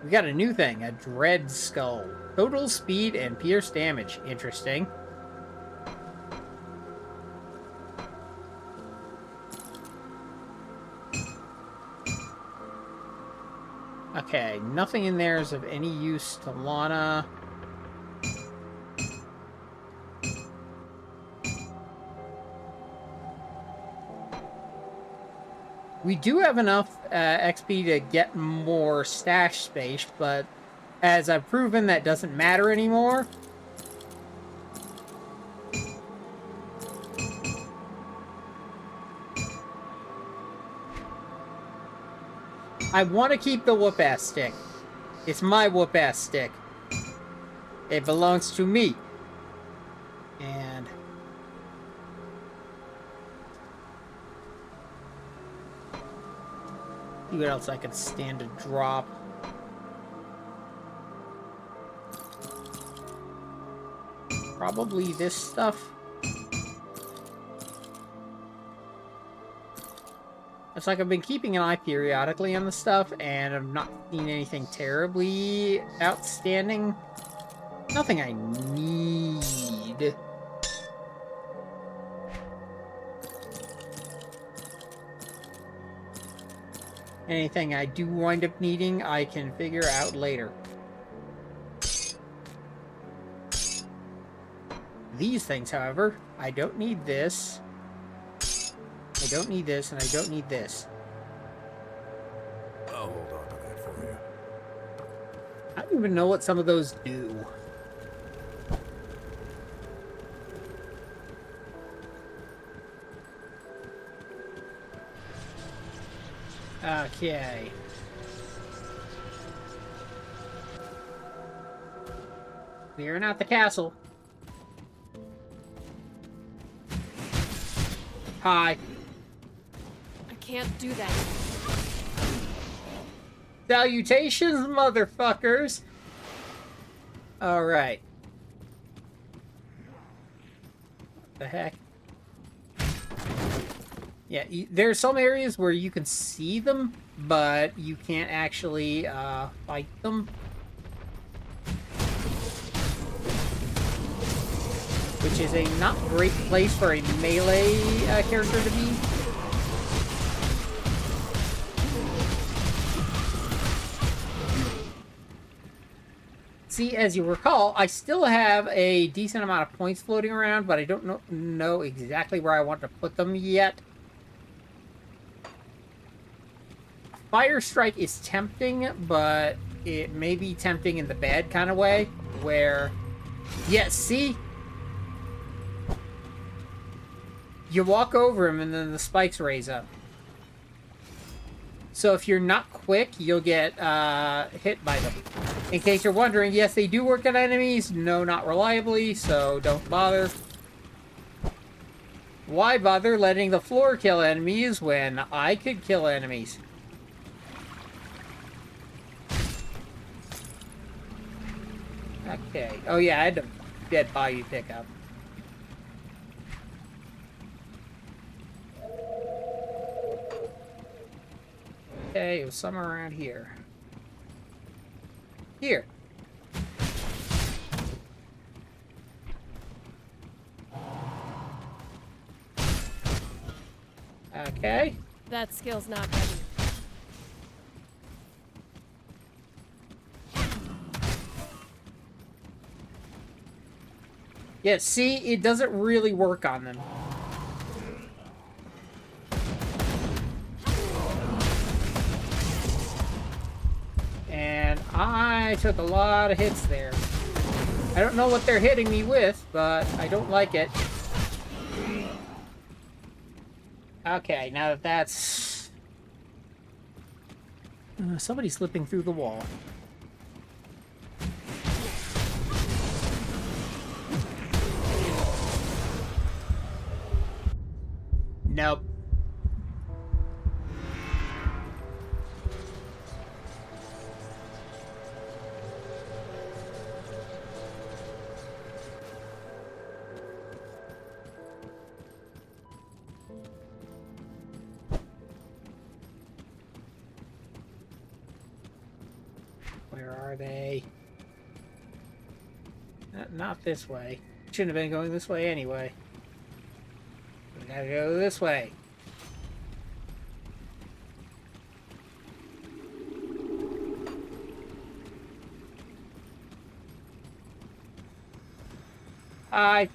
We got a new thing, a Dread Skull. Total speed and pierce damage. Interesting. Okay, nothing in there is of any use to Lana. We do have enough XP to get more stash space, but as I've proven, that doesn't matter anymore. I want to keep the whoop-ass stick. It's my whoop-ass stick. It belongs to me. And... see what else I could stand to drop. probably this stuff. It's like I've been keeping an eye periodically on the stuff, and I've not seen anything terribly outstanding. Nothing I need. Anything I do wind up needing, I can figure out later. These things, however, I don't need this. I don't need this, and I don't need this. I'll hold on to that for you. I don't even know what some of those do. Okay. Clearing out the castle. Hi. I can't do that. Salutations, motherfuckers! Alright. What the heck? Yeah, there's some areas where you can see them, but you can't actually fight them. Which is a not great place for a melee character to be. See, as you recall, I still have a decent amount of points floating around, but I don't know exactly where I want to put them yet. Fire Strike is tempting, but it may be tempting in the bad kind of way, where... Yeah, see? You walk over him and then the spikes raise up. So if you're not quick, you'll get hit by them. In case you're wondering, yes, they do work on enemies. No, not reliably, so don't bother. Why bother letting the floor kill enemies when I could kill enemies? Okay. Oh yeah, I had to get body pickup. Okay, it was somewhere around here. Here. Okay. That skill's not ready. Yeah, see, it doesn't really work on them. And I took a lot of hits there. I don't know what they're hitting me with, but I don't like it. Okay, now that that's... somebody's slipping through the wall. Nope. Where are they? Not this way. Shouldn't have been going this way anyway. We gotta go this way. Hi.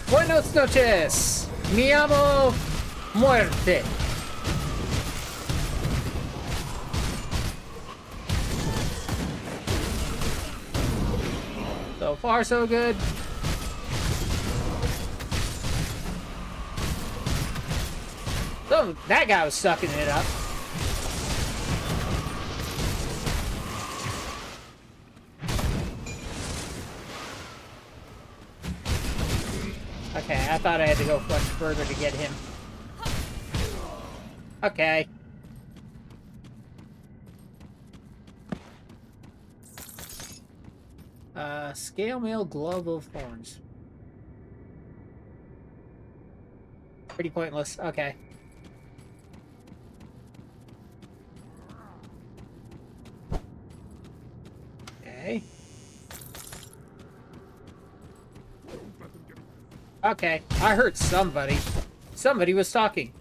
Buenos noches. Mi amo muerte. So far, so good. So that guy was sucking it up. Okay, I thought I had to go much further to get him. Okay. Scale mail glove of thorns. Pretty pointless. Okay. Okay. Okay. I heard somebody. Somebody was talking.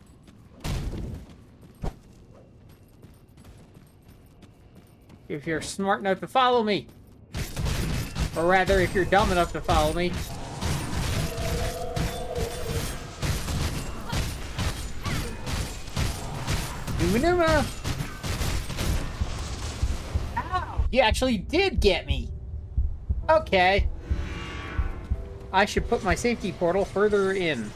If you're smart enough to follow me. Or rather, if you're dumb enough to follow me. Numa. Ow! You actually did get me. Okay. I should put my safety portal further in.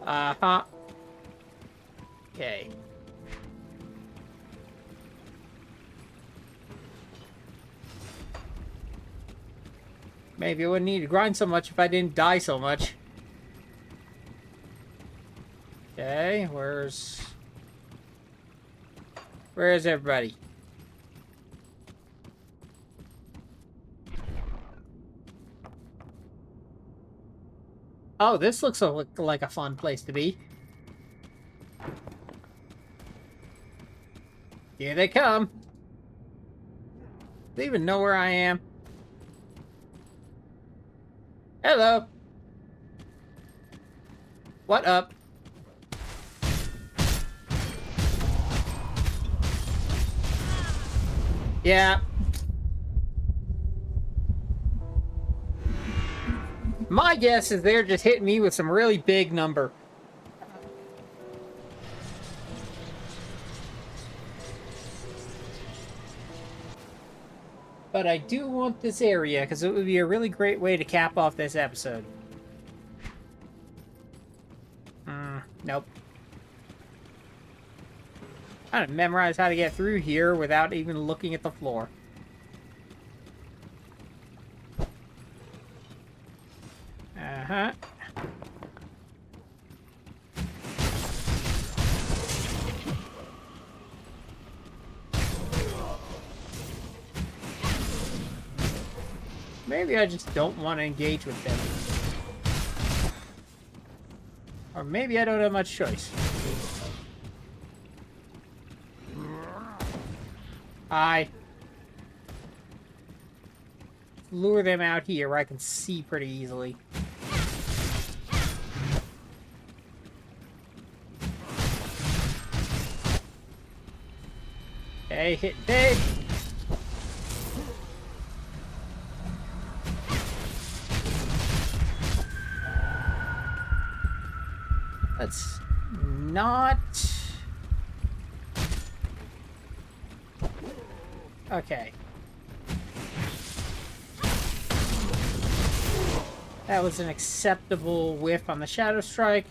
Uh-huh. Okay. Maybe I wouldn't need to grind so much if I didn't die so much. Okay, where's everybody? Oh, this looks like a fun place to be. Here they come. They even know where I am. Hello. What up? Yeah. My guess is they're just hitting me with some really big number. But I do want this area, because it would be a really great way to cap off this episode. Nope. I don't memorize how to get through here without even looking at the floor. Uh-huh. Maybe I just don't want to engage with them. Or maybe I don't have much choice. I lure them out here where I can see pretty easily. Okay, hit big. Let's not... Okay. That was an acceptable whiff on the Shadow Strike.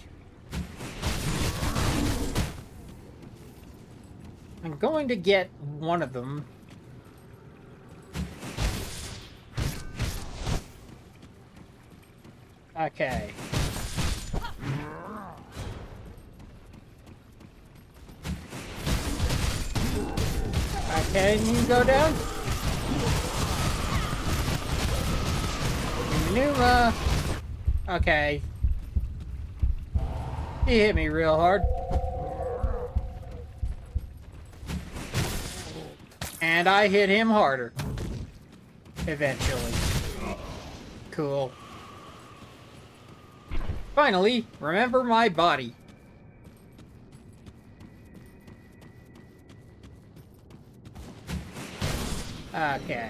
I'm going to get one of them. Okay. Okay, you go down. Numa. Okay. He hit me real hard. And I hit him harder. Eventually. Cool. Finally, remember my body. Okay.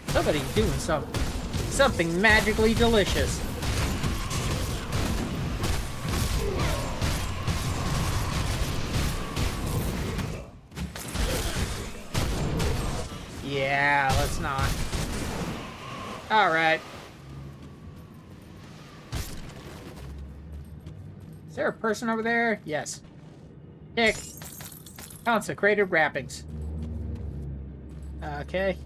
Somebody's doing something. Something magically delicious. Yeah, let's not. Alright. Is there a person over there? Yes. Tick. Consecrated wrappings. Okay.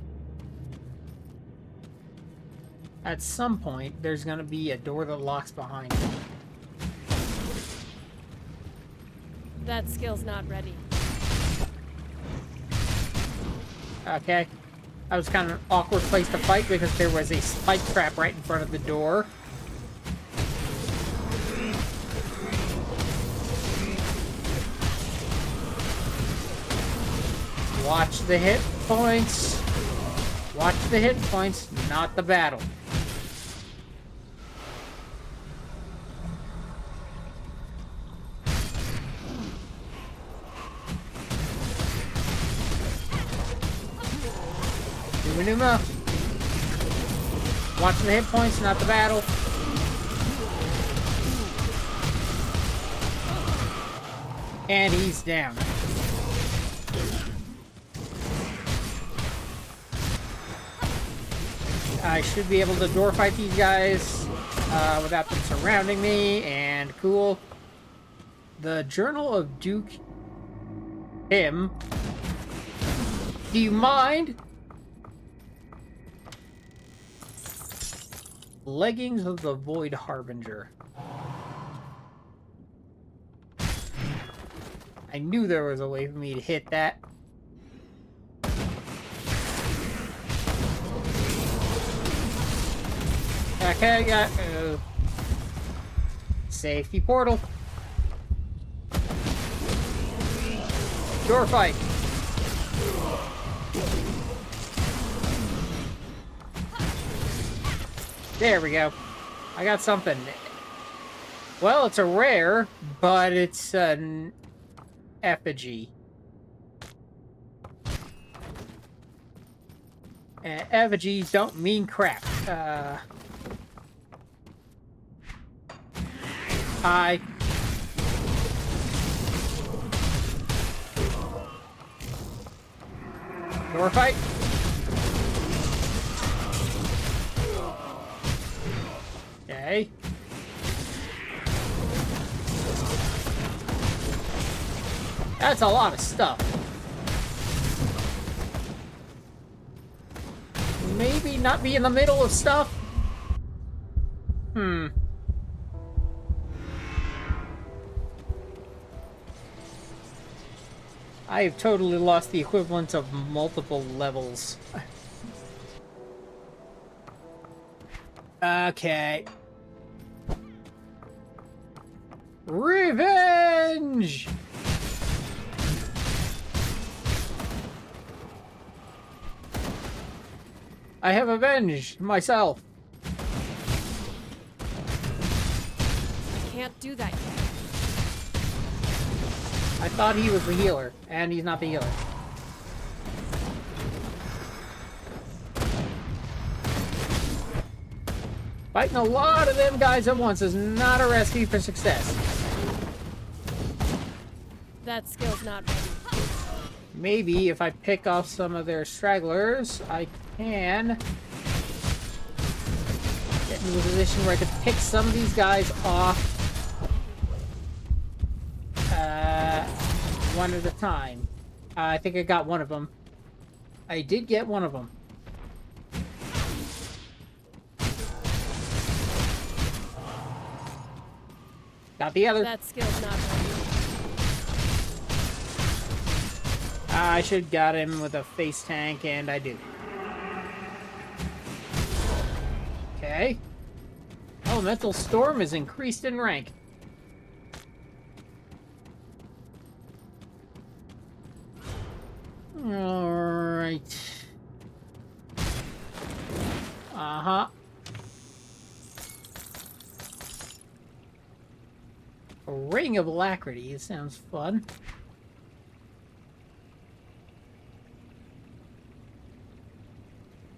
At some point, there's gonna be a door that locks behind me. That skill's not ready. Okay. That was kind of an awkward place to fight because there was a spike trap right in front of the door. Watch the hit points. Watch the hit points, not the battle. Numa. Watch the hit points, not the battle. And he's down. I should be able to door fight these guys without them surrounding me, and cool. The Journal of Duke Him. Do you mind? Leggings of the Void Harbinger. I knew there was a way for me to hit that. Okay, got safety portal. Door fight. There we go. I got something. Well, it's a rare, but it's an effigy. And effigies don't mean crap. Hi. Door fight. Okay. That's a lot of stuff. Maybe not be in the middle of stuff? I have totally lost the equivalent of multiple levels. Okay. Revenge! I have avenged myself. I can't do that yet. I thought he was the healer, and he's not the healer. Fighting a lot of them guys at once is not a recipe for success. That skill's not ready. Maybe if I pick off some of their stragglers, I can get into a position where I could pick some of these guys off one at a time. I think I got one of them. I did get one of them. Got the other. That skill's not ready. I should got him with a face tank, and I do. Okay. Elemental Storm is increased in rank. Alright. Uh-huh. A Ring of Alacrity. It sounds fun.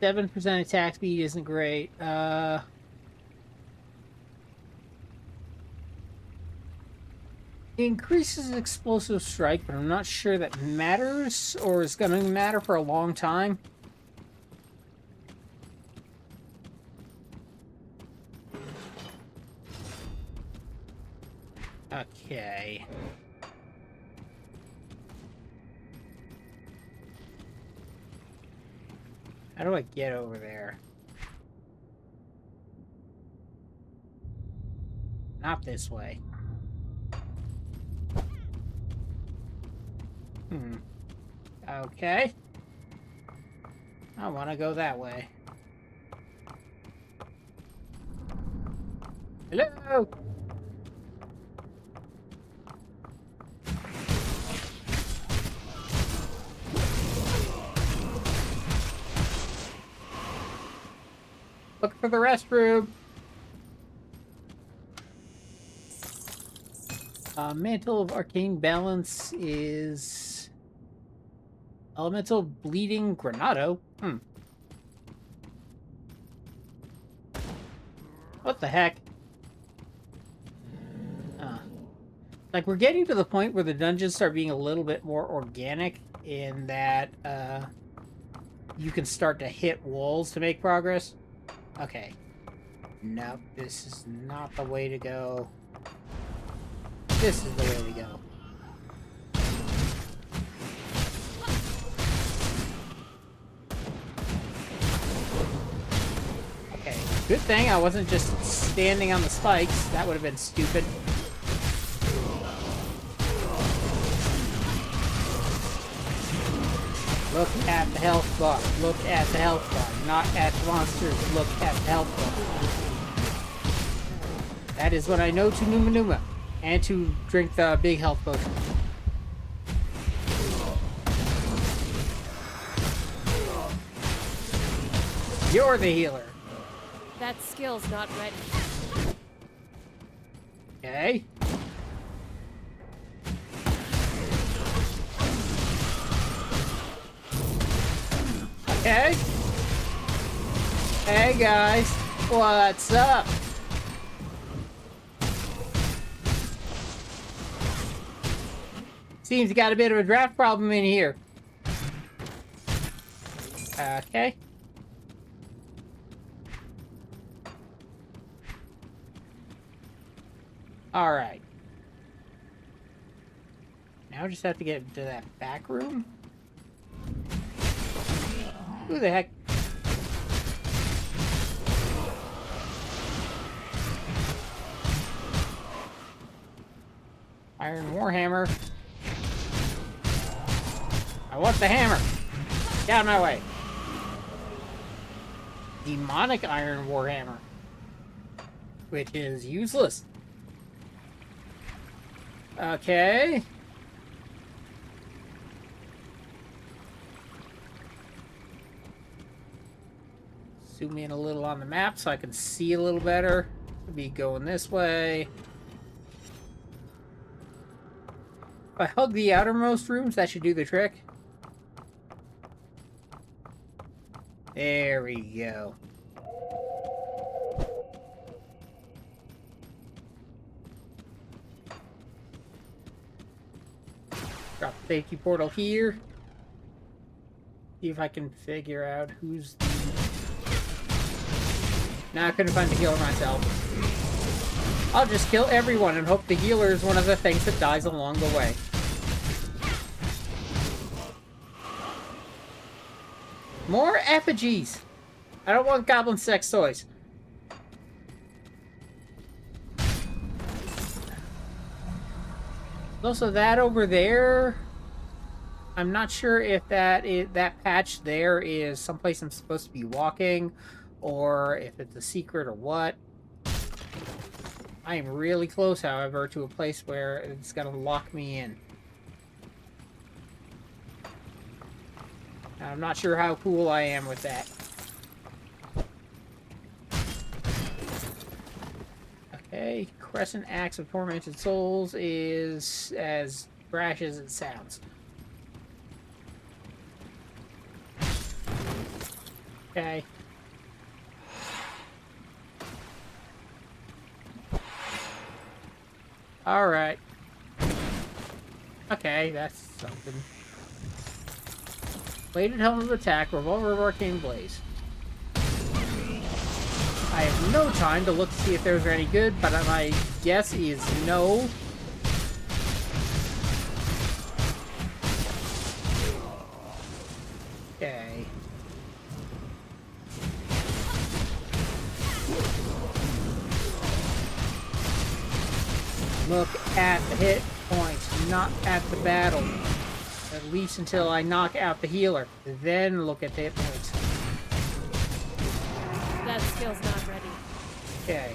%, attack speed isn't great. Increases explosive strike, but I'm not sure that matters or is going to matter for a long time. Okay. How do I get over there? Not this way. Okay. I want to go that way. Hello? Look for the restroom. Mantle of Arcane Balance is... Elemental Bleeding Granado? What the heck? Like, we're getting to the point where the dungeons start being a little bit more organic in that, you can start to hit walls to make progress. Okay. Nope, this is not the way to go. This is the way to go. Okay, good thing I wasn't just standing on the spikes. That would have been stupid. Look at the health bar. Look at the health bar. Not at the monsters. Look at the health bar. That is what I know to Numa Numa. And to drink the big health potion. You're the healer. That skill's not ready. Okay. Okay. Hey guys, what's up? Seems you got a bit of a draft problem in here. Okay. Alright. Now I just have to get to that back room. Who the heck? Iron Warhammer. I want the hammer. Get out of my way. Demonic Iron Warhammer. Which is useless. Okay. Zoom in a little on the map so I can see a little better. Be going this way. If I hug the outermost rooms, that should do the trick. There we go. Drop the safety portal here. See if I can figure out who's... Nah, I couldn't find the healer myself. I'll just kill everyone and hope the healer is one of the things that dies along the way. More effigies! I don't want goblin sex toys. Also, that over there, I'm not sure if that patch there is someplace I'm supposed to be walking, or if it's a secret or what. I am really close, however, to a place where it's gonna lock me in. I'm not sure how cool I am with that. Okay, Crescent Axe of Tormented Souls is as brash as it sounds. Okay. Alright. Okay, that's something. Bladed Helm of Attack, Revolver of Arcane Blaze. I have no time to look to see if those are any good, but my guess is no. Okay. Look at the hit points, not at the battle. At least until I knock out the healer. Then look at the hit points. That skill's not ready. Okay.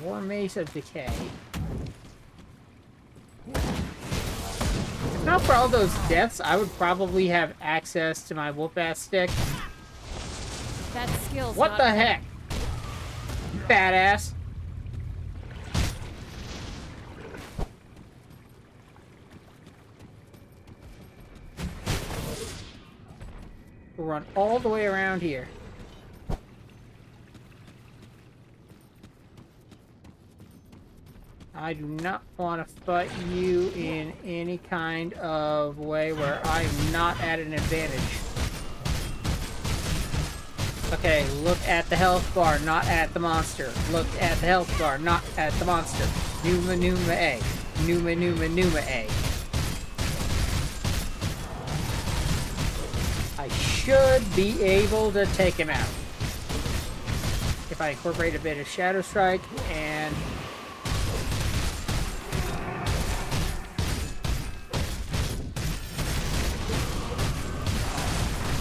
War Mace of Decay. If not for all those deaths, I would probably have access to my whoop-ass stick. That skill's What not the ready. heck? Badass. We'll run all the way around here. I do not want to fight you in any kind of way where I'm not at an advantage. Okay, look at the health bar, not at the monster. Look at the health bar, not at the monster. Numa Numa A. Numa Numa Numa A. I should be able to take him out. If I incorporate a bit of Shadow Strike and...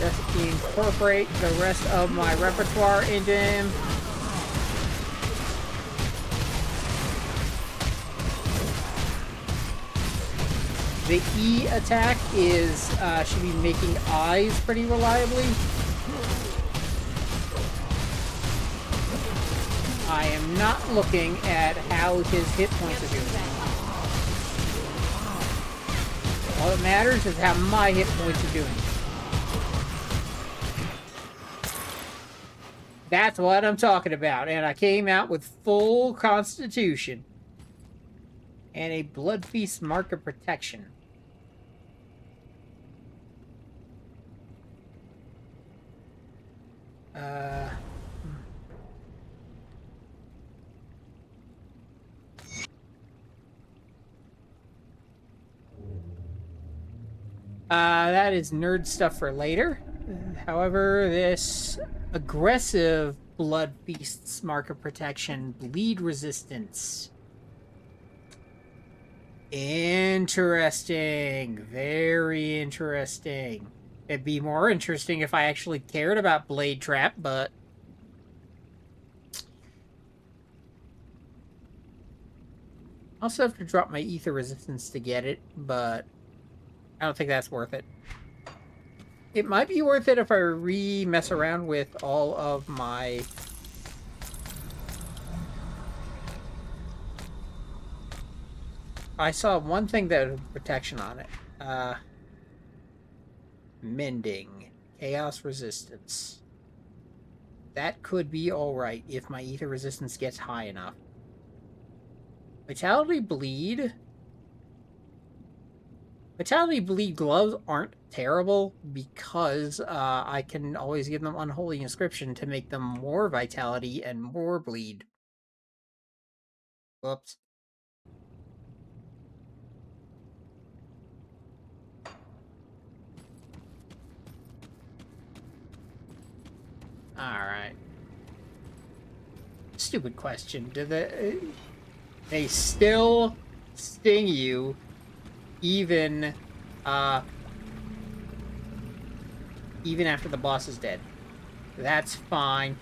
just incorporate the rest of my repertoire into him. The E attack is should be making eyes pretty reliably. I am not looking at how his hit points are doing. All that matters is how my hit points are doing. That's what I'm talking about. And I came out with full constitution. And a Blood Feast mark of protection. That is nerd stuff for later. However, this aggressive Blood Feast's mark of protection, bleed resistance. Interesting. Very interesting. It'd be more interesting if I actually cared about Blade Trap, but... I also have to drop my ether resistance to get it, but I don't think that's worth it. It might be worth it if I mess around with all of my... I saw one thing that had protection on it. Mending. Chaos resistance. That could be alright if my ether resistance gets high enough. Vitality Bleed. Vitality Bleed gloves aren't terrible because I can always give them Unholy Inscription to make them more vitality and more bleed. Whoops. Alright. Stupid question. Do they still sting you even after the boss is dead? That's fine.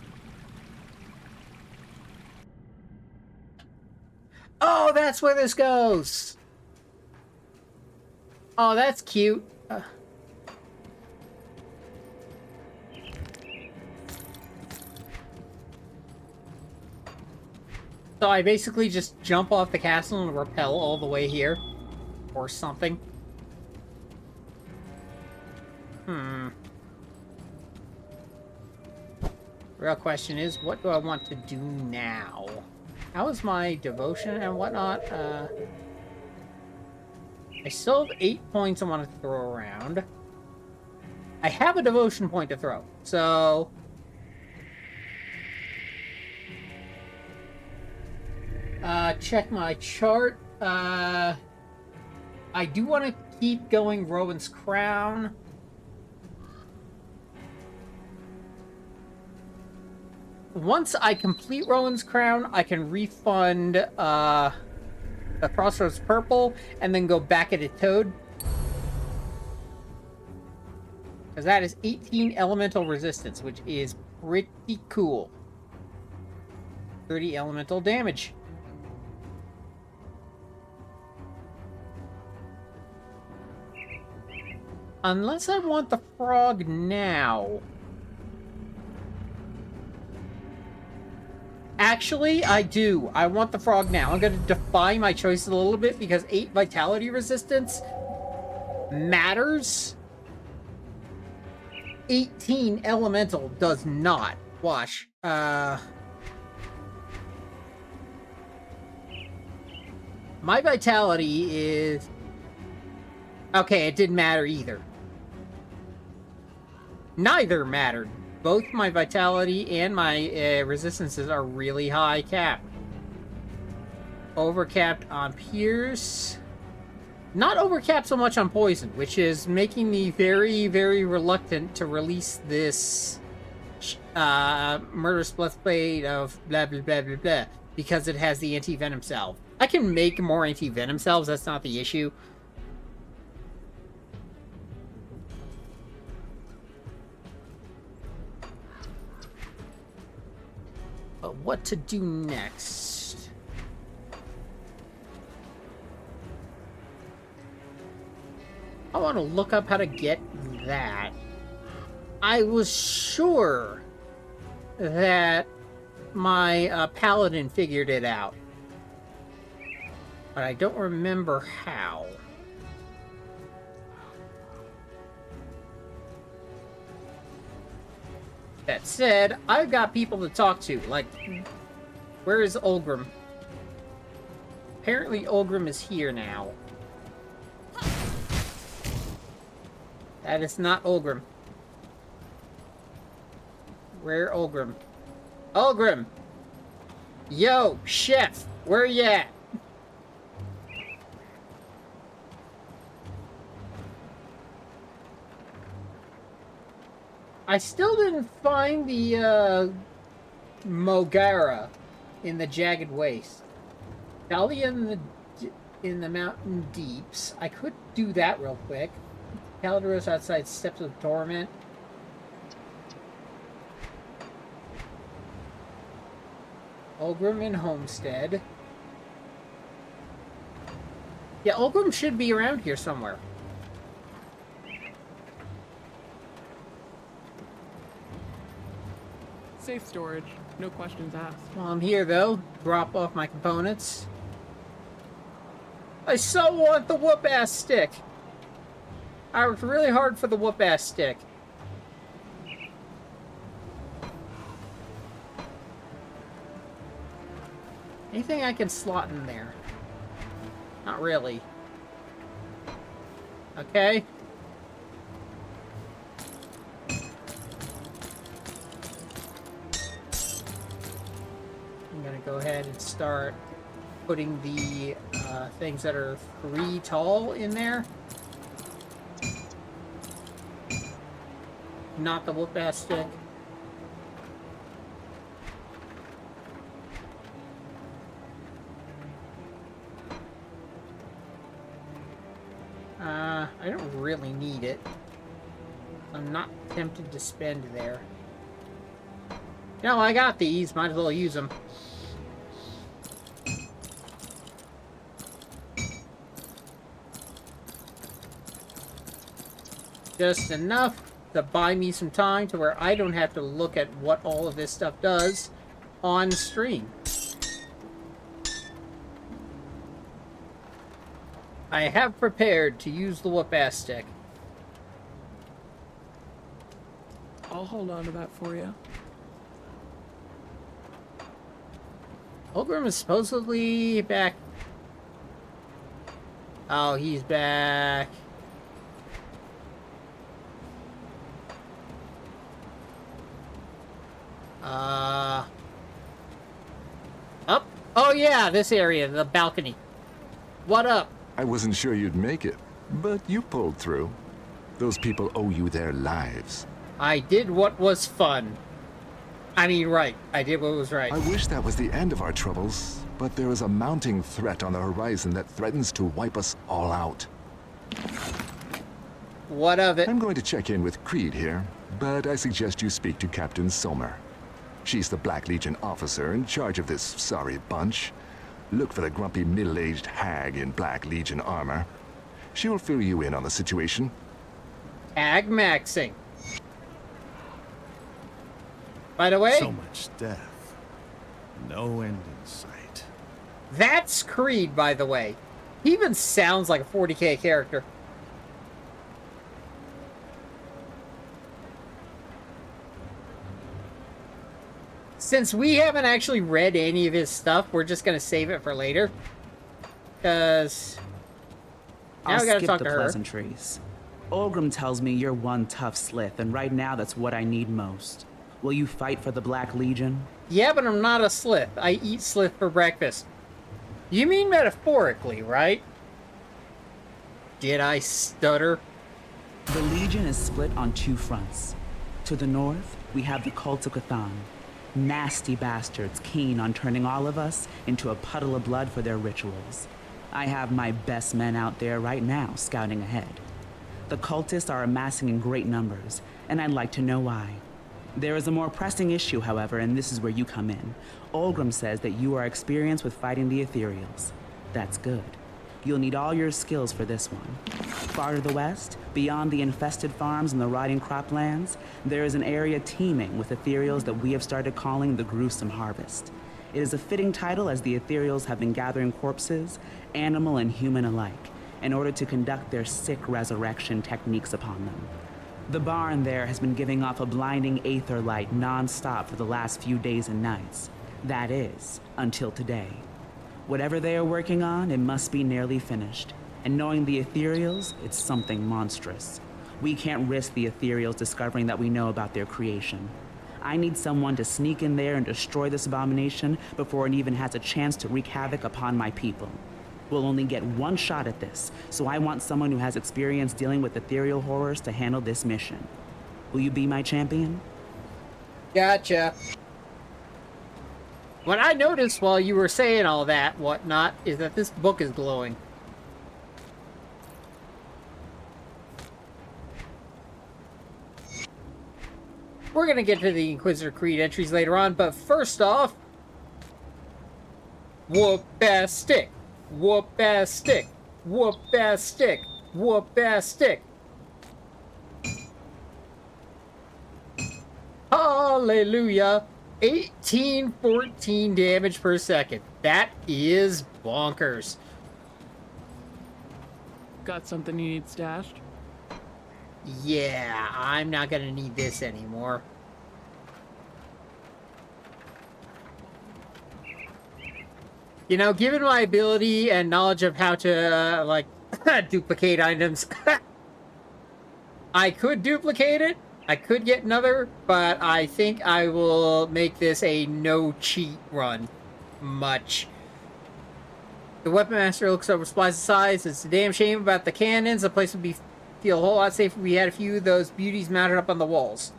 Oh, that's where this goes! Oh, that's cute. So I basically just jump off the castle and rappel all the way here. Or something. Real question is, what do I want to do now? How is my devotion and whatnot? I still have 8 points I want to throw around. I have a devotion point to throw, so... check my chart. I do want to keep going Rowan's Crown. Once I complete Rowan's Crown, I can refund the Crossroads Purple and then go back at a Toad. Because that is 18 elemental resistance, which is pretty cool. 30 elemental damage. Unless I want the frog now. Actually, I do. I want the frog now. I'm going to defy my choices a little bit because 8 vitality resistance matters. 18 elemental does not. Watch. My vitality is... Okay, it didn't matter either. Neither mattered. Both my vitality and my resistances are really high capped. Overcapped on Pierce. Not overcapped so much on Poison, which is making me very, very reluctant to release this Murderous Blade of blah, blah, blah, blah, blah, because it has the anti-venom salve. I can make more anti-venom salves, that's not the issue. But what to do next? I want to look up how to get that. I was sure that my paladin figured it out, but I don't remember how. That said, I've got people to talk to. Like, where is Ulgrim? Apparently Ulgrim is here now. That is not Ulgrim. Where Ulgrim? Ulgrim! Yo, chef! Where you at? I still didn't find the Mogara in the Jagged Waste. Dahlia in the Mountain Deeps. I could do that real quick. Calderos outside Steps of Torment. Ulgrim in Homestead. Yeah, Ulgrim should be around here somewhere. Safe storage, no questions asked. While I'm here, though, drop off my components. I so want the whoop-ass stick. I worked really hard for the whoop-ass stick. Anything I can slot in there? Not really. Okay. I'm gonna go ahead and start putting the things that are 3 tall in there. Not the whoop-ass stick. I don't really need it. I'm not tempted to spend there. No, I got these. Might as well use them. Just enough to buy me some time to where I don't have to look at what all of this stuff does on stream. I have prepared to use the whoop-ass stick. I'll hold on to that for you. Ulgrim is supposedly back. Oh, he's back. Up? Oh yeah, this area, the balcony. What up? I wasn't sure you'd make it, but you pulled through. Those people owe you their lives. I did what was fun. I mean, right. I did what was right. I wish that was the end of our troubles, but there is a mounting threat on the horizon that threatens to wipe us all out. What of it? I'm going to check in with Creed here, but I suggest you speak to Captain Sommer. She's the Black Legion officer in charge of this sorry bunch. Look for the grumpy middle-aged hag in Black Legion armor. She will fill you in on the situation. Ag maxing. By the way, So much death. No end in sight. that's Creed, by the way. He even sounds like a 40k character. Since we haven't actually read any of his stuff, we're just going to save it for later. Because now we got to skip talk the to her. pleasantries. Olgrim tells me you're one tough slith, and right now that's what I need most. Will you fight for the Black Legion? Yeah, but I'm not a slith. I eat slith for breakfast. You mean metaphorically, right? Did I stutter? The Legion is split on two fronts. To the north, we have the Cult of Cthulhu. Nasty bastards keen on turning all of us into a puddle of blood for their rituals. I have my best men out there right now scouting ahead. The cultists are amassing in great numbers, and I'd like to know why. There is a more pressing issue, however, and this is where you come in. Olgrim says that you are experienced with fighting the ethereals. That's good. You'll need all your skills for this one. Far to the west, beyond the infested farms and the rotting croplands, there is an area teeming with ethereals that we have started calling the Gruesome Harvest. It is a fitting title as the ethereals have been gathering corpses, animal and human alike, in order to conduct their sick resurrection techniques upon them. The barn there has been giving off a blinding aether light non-stop for the last few days and nights. That is, until today. Whatever they are working on, it must be nearly finished. And knowing the ethereals, it's something monstrous. We can't risk the ethereals discovering that we know about their creation. I need someone to sneak in there and destroy this abomination before it even has a chance to wreak havoc upon my people. We'll only get one shot at this, so I want someone who has experience dealing with ethereal horrors to handle this mission. Will you be my champion? Gotcha. What I noticed while you were saying all that, whatnot, is that this book is glowing. We're gonna get to the Inquisitor Creed entries later on, but first off, whoop ass stick, whoop ass stick, whoop ass stick, whoop ass stick. Hallelujah. 1814 damage per second. That is bonkers. Got something you need stashed? Yeah, I'm not gonna need this anymore. You know, given my ability and knowledge of how to, like, duplicate items, I could duplicate it. I could get another, but I think I will make this a no-cheat run. Much. The Weapon Master looks over supplies and sighs. It's a damn shame about the cannons. The place would feel a whole lot safer if we had a few of those beauties mounted up on the walls.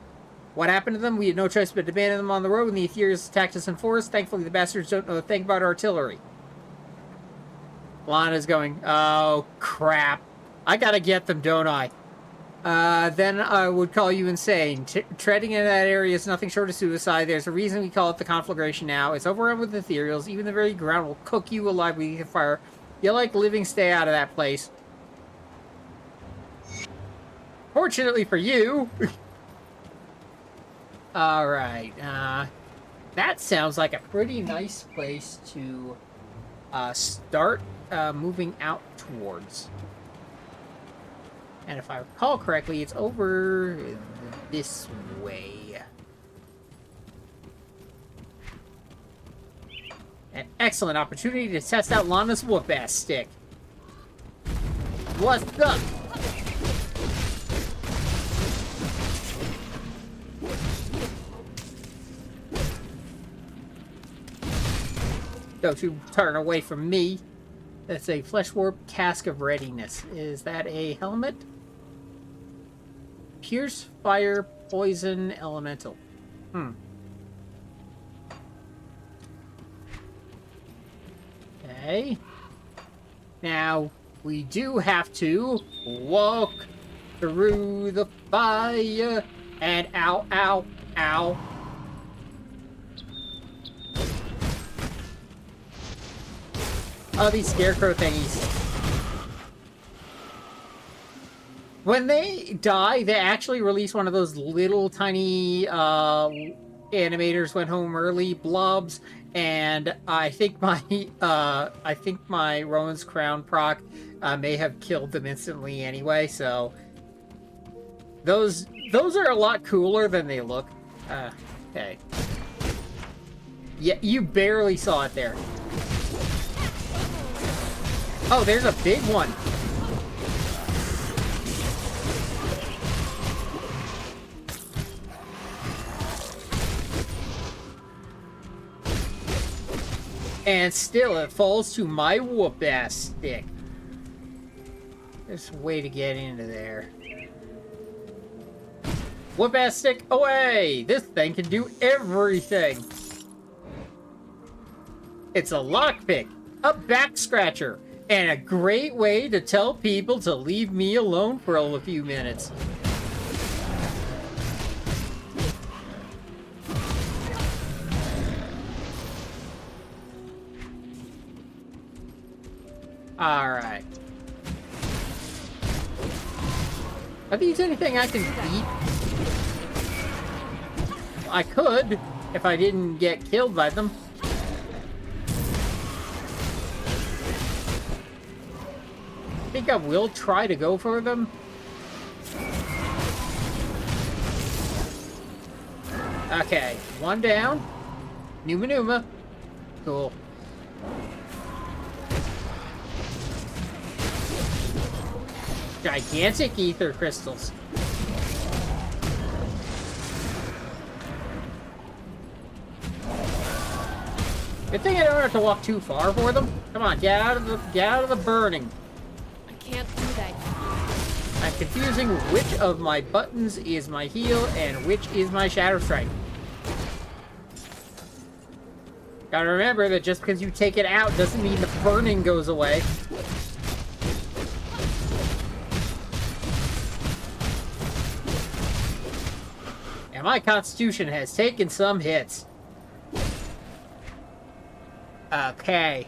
What happened to them? We had no choice but to abandon them on the road when the Ethereals attacked us in force. Thankfully, the bastards don't know a thing about artillery. Lana's going, oh, crap. I gotta get them, don't I? Then I would call you insane. Treading in that area is nothing short of suicide. There's a reason we call it the conflagration now. It's overrun with ethereals. Even the very ground will cook you alive with the fire. You like living, stay out of that place. Fortunately for you. Alright, that sounds like a pretty nice place to start moving out towards. And if I recall correctly, it's over this way. An excellent opportunity to test out Lana's whoop-ass stick. What's up? Don't you turn away from me. That's a flesh warp cask of readiness. Is that a helmet? Pierce, fire, poison, elemental. Okay. Now, we do have to walk through the fire. And ow, ow, ow. Oh, these scarecrow thingies. When they die, they actually release one of those little tiny animators went home early blobs, and I think my Rowan's Crown proc may have killed them instantly anyway. So those are a lot cooler than they look. Okay. Yeah, you barely saw it there. Oh, there's a big one. And still, it falls to my whoop-ass stick. There's a way to get into there. Whoop-ass stick away! This thing can do everything. It's a lockpick, a back scratcher, and a great way to tell people to leave me alone for a few minutes. Alright. Are these anything I can beat? I could, if I didn't get killed by them. I think I will try to go for them. Okay, one down. Numa Numa. Cool. Gigantic ether crystals. Good thing I don't have to walk too far for them. Come on, get out of the burning. I can't do that. I'm confusing which of my buttons is my heal and which is my shadow strike. Gotta remember that just because you take it out doesn't mean the burning goes away. And my constitution has taken some hits. Okay.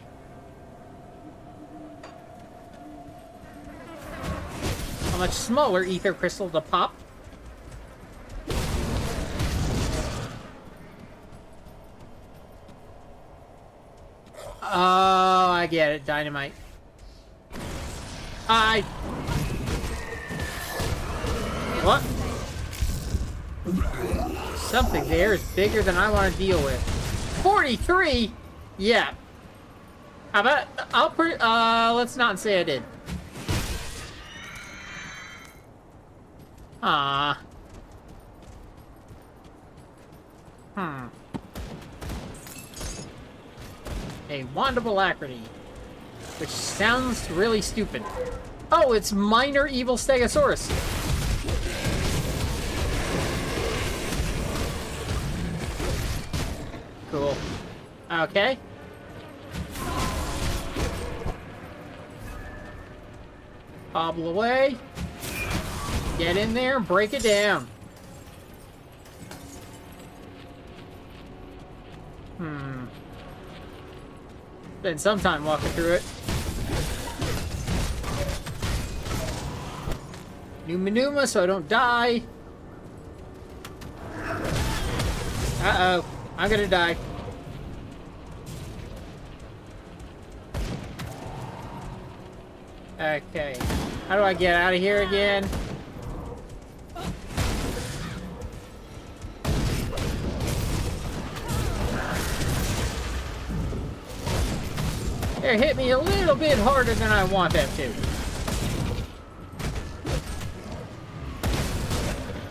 A much smaller ether crystal to pop. Oh, I get it. Dynamite. What? Something there is bigger than I want to deal with. 43? Yeah. How about, let's not say I did. Ah. A wand of alacrity. Which sounds really stupid. Oh, it's minor evil stegosaurus. Cool. Okay. Hobble away. Get in there and break it down. Spend some time walking through it. Numa Numa so I don't die. Uh-oh. I'm gonna die. Okay. How do I get out of here again? They hit me a little bit harder than I want them to.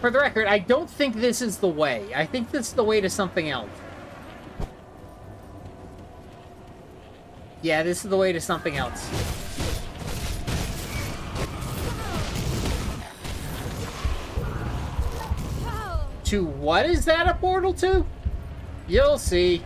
For the record, I don't think this is the way. I think this is the way to something else. Yeah, this is the way to something else. To what is that a portal to? You'll see.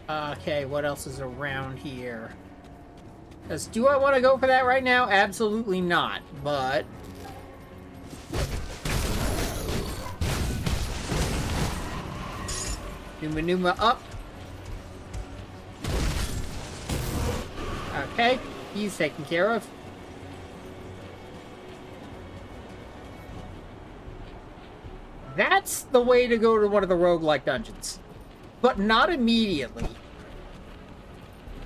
Okay, what else is around here? Because do I want to go for that right now? Absolutely not, but... Numa up. Okay, he's taken care of. That's the way to go to one of the roguelike dungeons. But not immediately.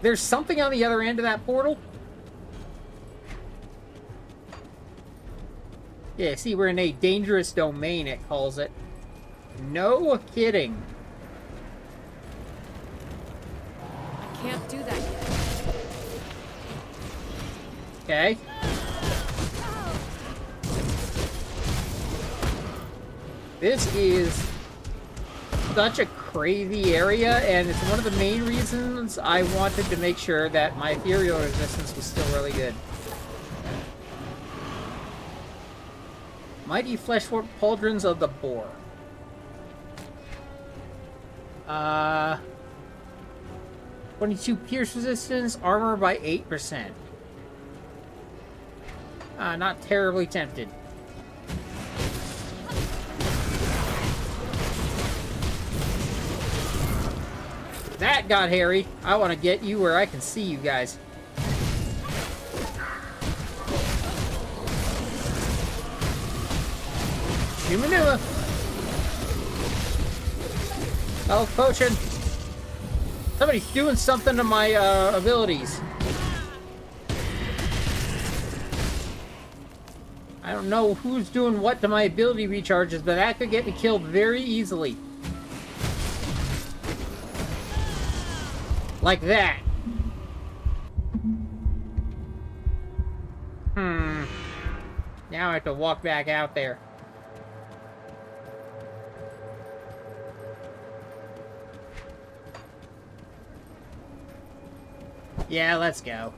There's something on the other end of that portal. Yeah, see, we're in a dangerous domain, it calls it. No kidding. I can't do that yet. Okay. This is such a crazy area, and it's one of the main reasons I wanted to make sure that my ethereal resistance was still really good. Mighty flesh pauldrons of the boar. 22 pierce resistance, armor by 8%. Not terribly tempted. That got hairy. I want to get you where I can see you guys. Numa. Health potion. Somebody's doing something to my abilities. I don't know who's doing what to my ability recharges, but that could get me killed very easily. Like that. Now I have to walk back out there. Yeah, let's go.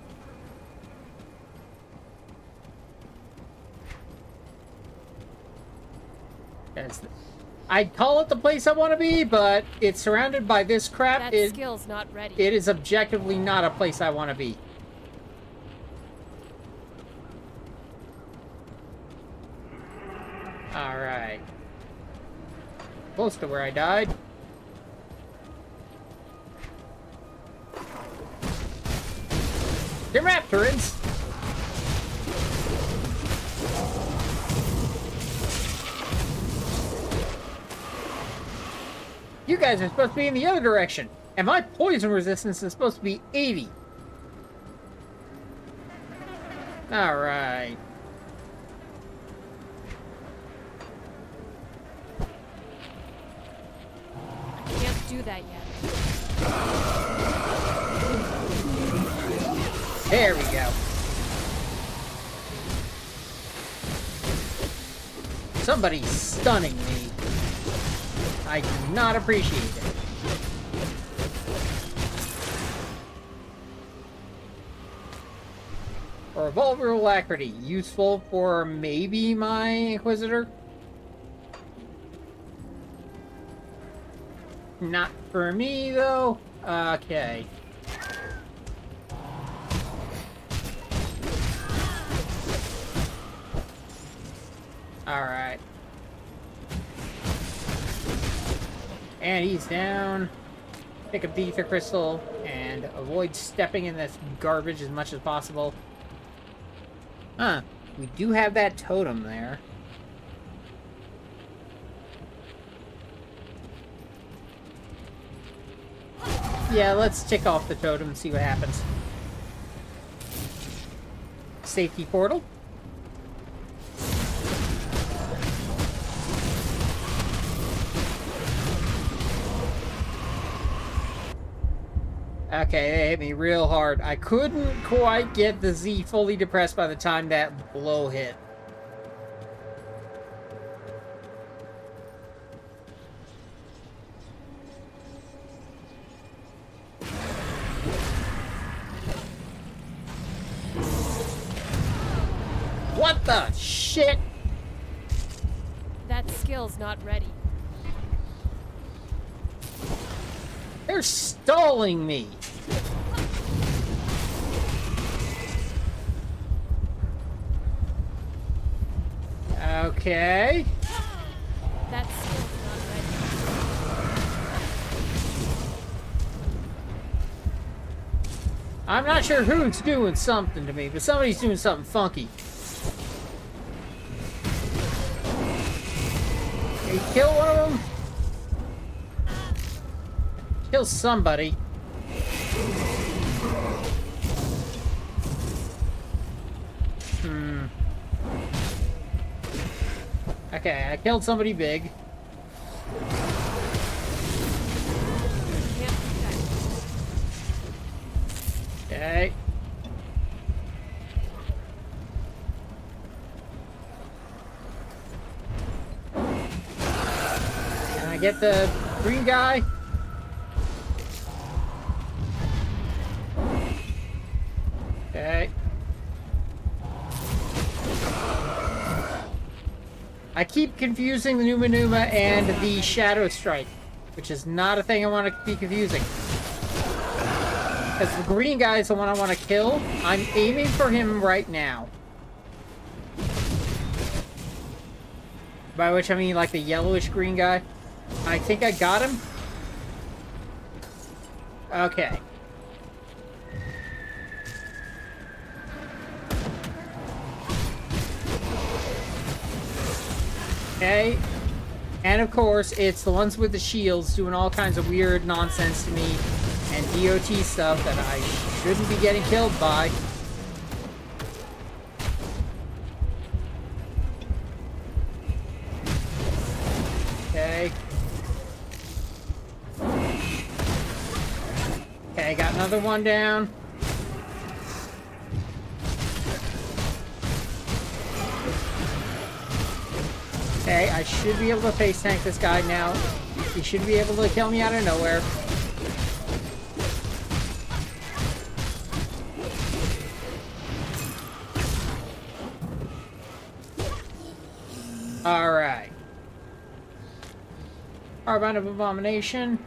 I'd call it the place I want to be, but it's surrounded by this crap. That skill's not ready. It is objectively not a place I want to be. Alright. Close to where I died. They're Raptorins! You guys are supposed to be in the other direction, and my poison resistance is supposed to be 80. Alright. I can't do that yet. There we go. Somebody's stunning me. I do not appreciate it. A revolver alacrity, useful for maybe my Inquisitor? Not for me, though. Okay. Alright. And he's down. Pick up the ether crystal and avoid stepping in this garbage as much as possible. Huh. We do have that totem there. Yeah, let's tick off the totem and see what happens. Safety portal. Okay, they hit me real hard. I couldn't quite get the Z fully depressed by the time that blow hit. What the shit? That skill's not ready. They're stalling me. Okay. That skill's not ready. I'm not sure who's doing something to me, but somebody's doing something funky. Hey, kill one of them. Kill somebody. Okay, I killed somebody big. Can't do that. Okay. Can I get the green guy? Okay. I keep confusing the Numa Numa and the Shadow Strike, which is not a thing I want to be confusing. Because the green guy is the one I want to kill. I'm aiming for him right now. By which I mean like the yellowish green guy. I think I got him. Okay. Okay. And of course, it's the ones with the shields doing all kinds of weird nonsense to me and DOT stuff that I shouldn't be getting killed by. Okay. Okay, got another one down. Okay, I should be able to face tank this guy now. He should be able to kill me out of nowhere. Alright. Carbine of Abomination.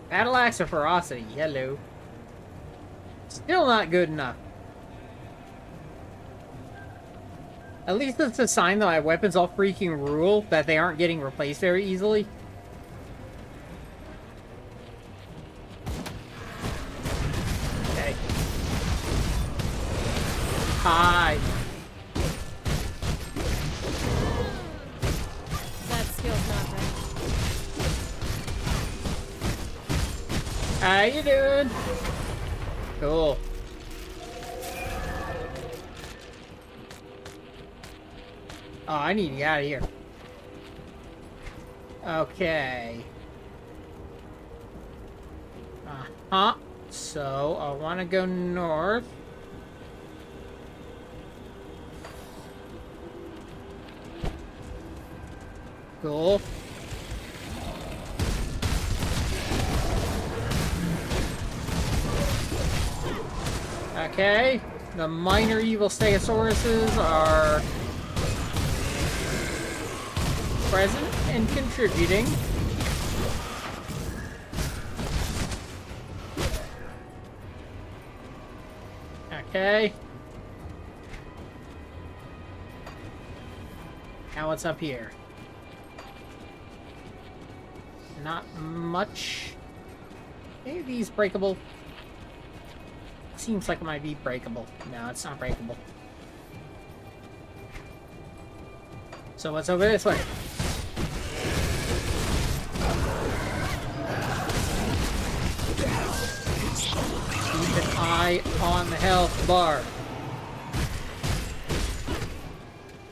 Battle Axe of Ferocity. Hello. Still not good enough. At least it's a sign that my weapons all freaking rule, that they aren't getting replaced very easily. Okay. Hi. That skill's not ready. How you doing? Cool. Oh, I need to get out of here. Okay. Uh-huh. So, I want to go north. Cool. Okay. The minor evil stegosauruses are present and contributing. Okay. Now what's up here? Not much. Maybe these breakable. Seems like it might be breakable. No, it's not breakable. So what's over this way? Keep an eye on the health bar.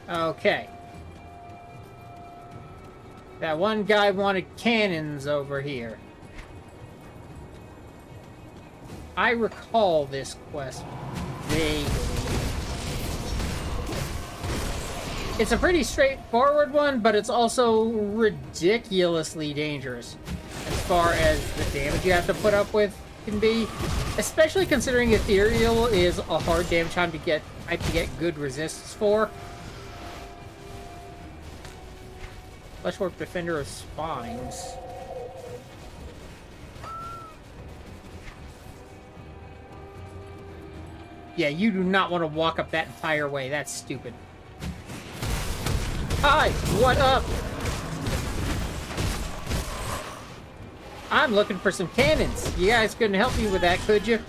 Okay. That one guy wanted cannons over here. I recall this quest vaguely. It's a pretty straightforward one, but it's also ridiculously dangerous as far as the damage you have to put up with can be. Especially considering Ethereal is a hard damage time to get good resistance for. Fleshwork Defender of Spines. Yeah, you do not want to walk up that entire way. That's stupid. Hi, what up? I'm looking for some cannons. You guys couldn't help me with that, could you?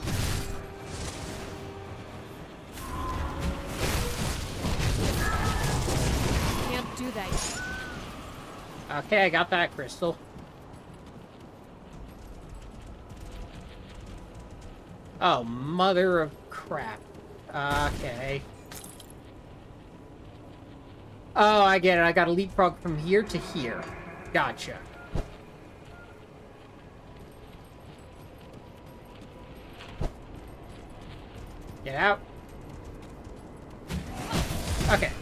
Can't do that yet. Okay, I got that crystal. Oh, mother of crap. Okay. Oh, I get it. I got a leapfrog from here to here. Gotcha. Get out. Okay.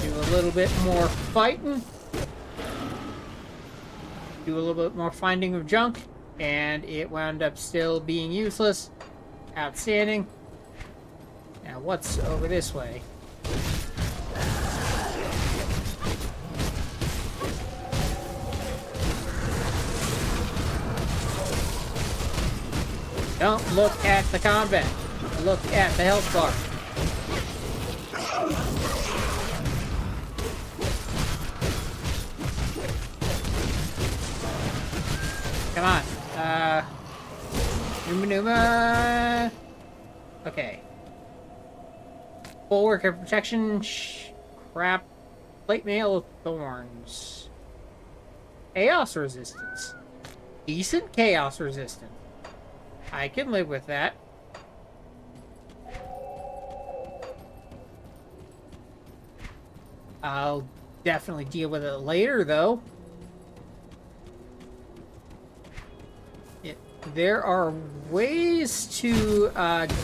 Do a little bit more fighting. Do a little bit more finding of junk. And it wound up still being useless. Outstanding. Now, what's over this way? Don't look at the combat. Look at the health bar. Come on. Numa. Okay. Bulwark of protection. Crap. Plate mail of thorns. Chaos resistance. Decent chaos resistance. I can live with that. I'll definitely deal with it later, though. There are ways to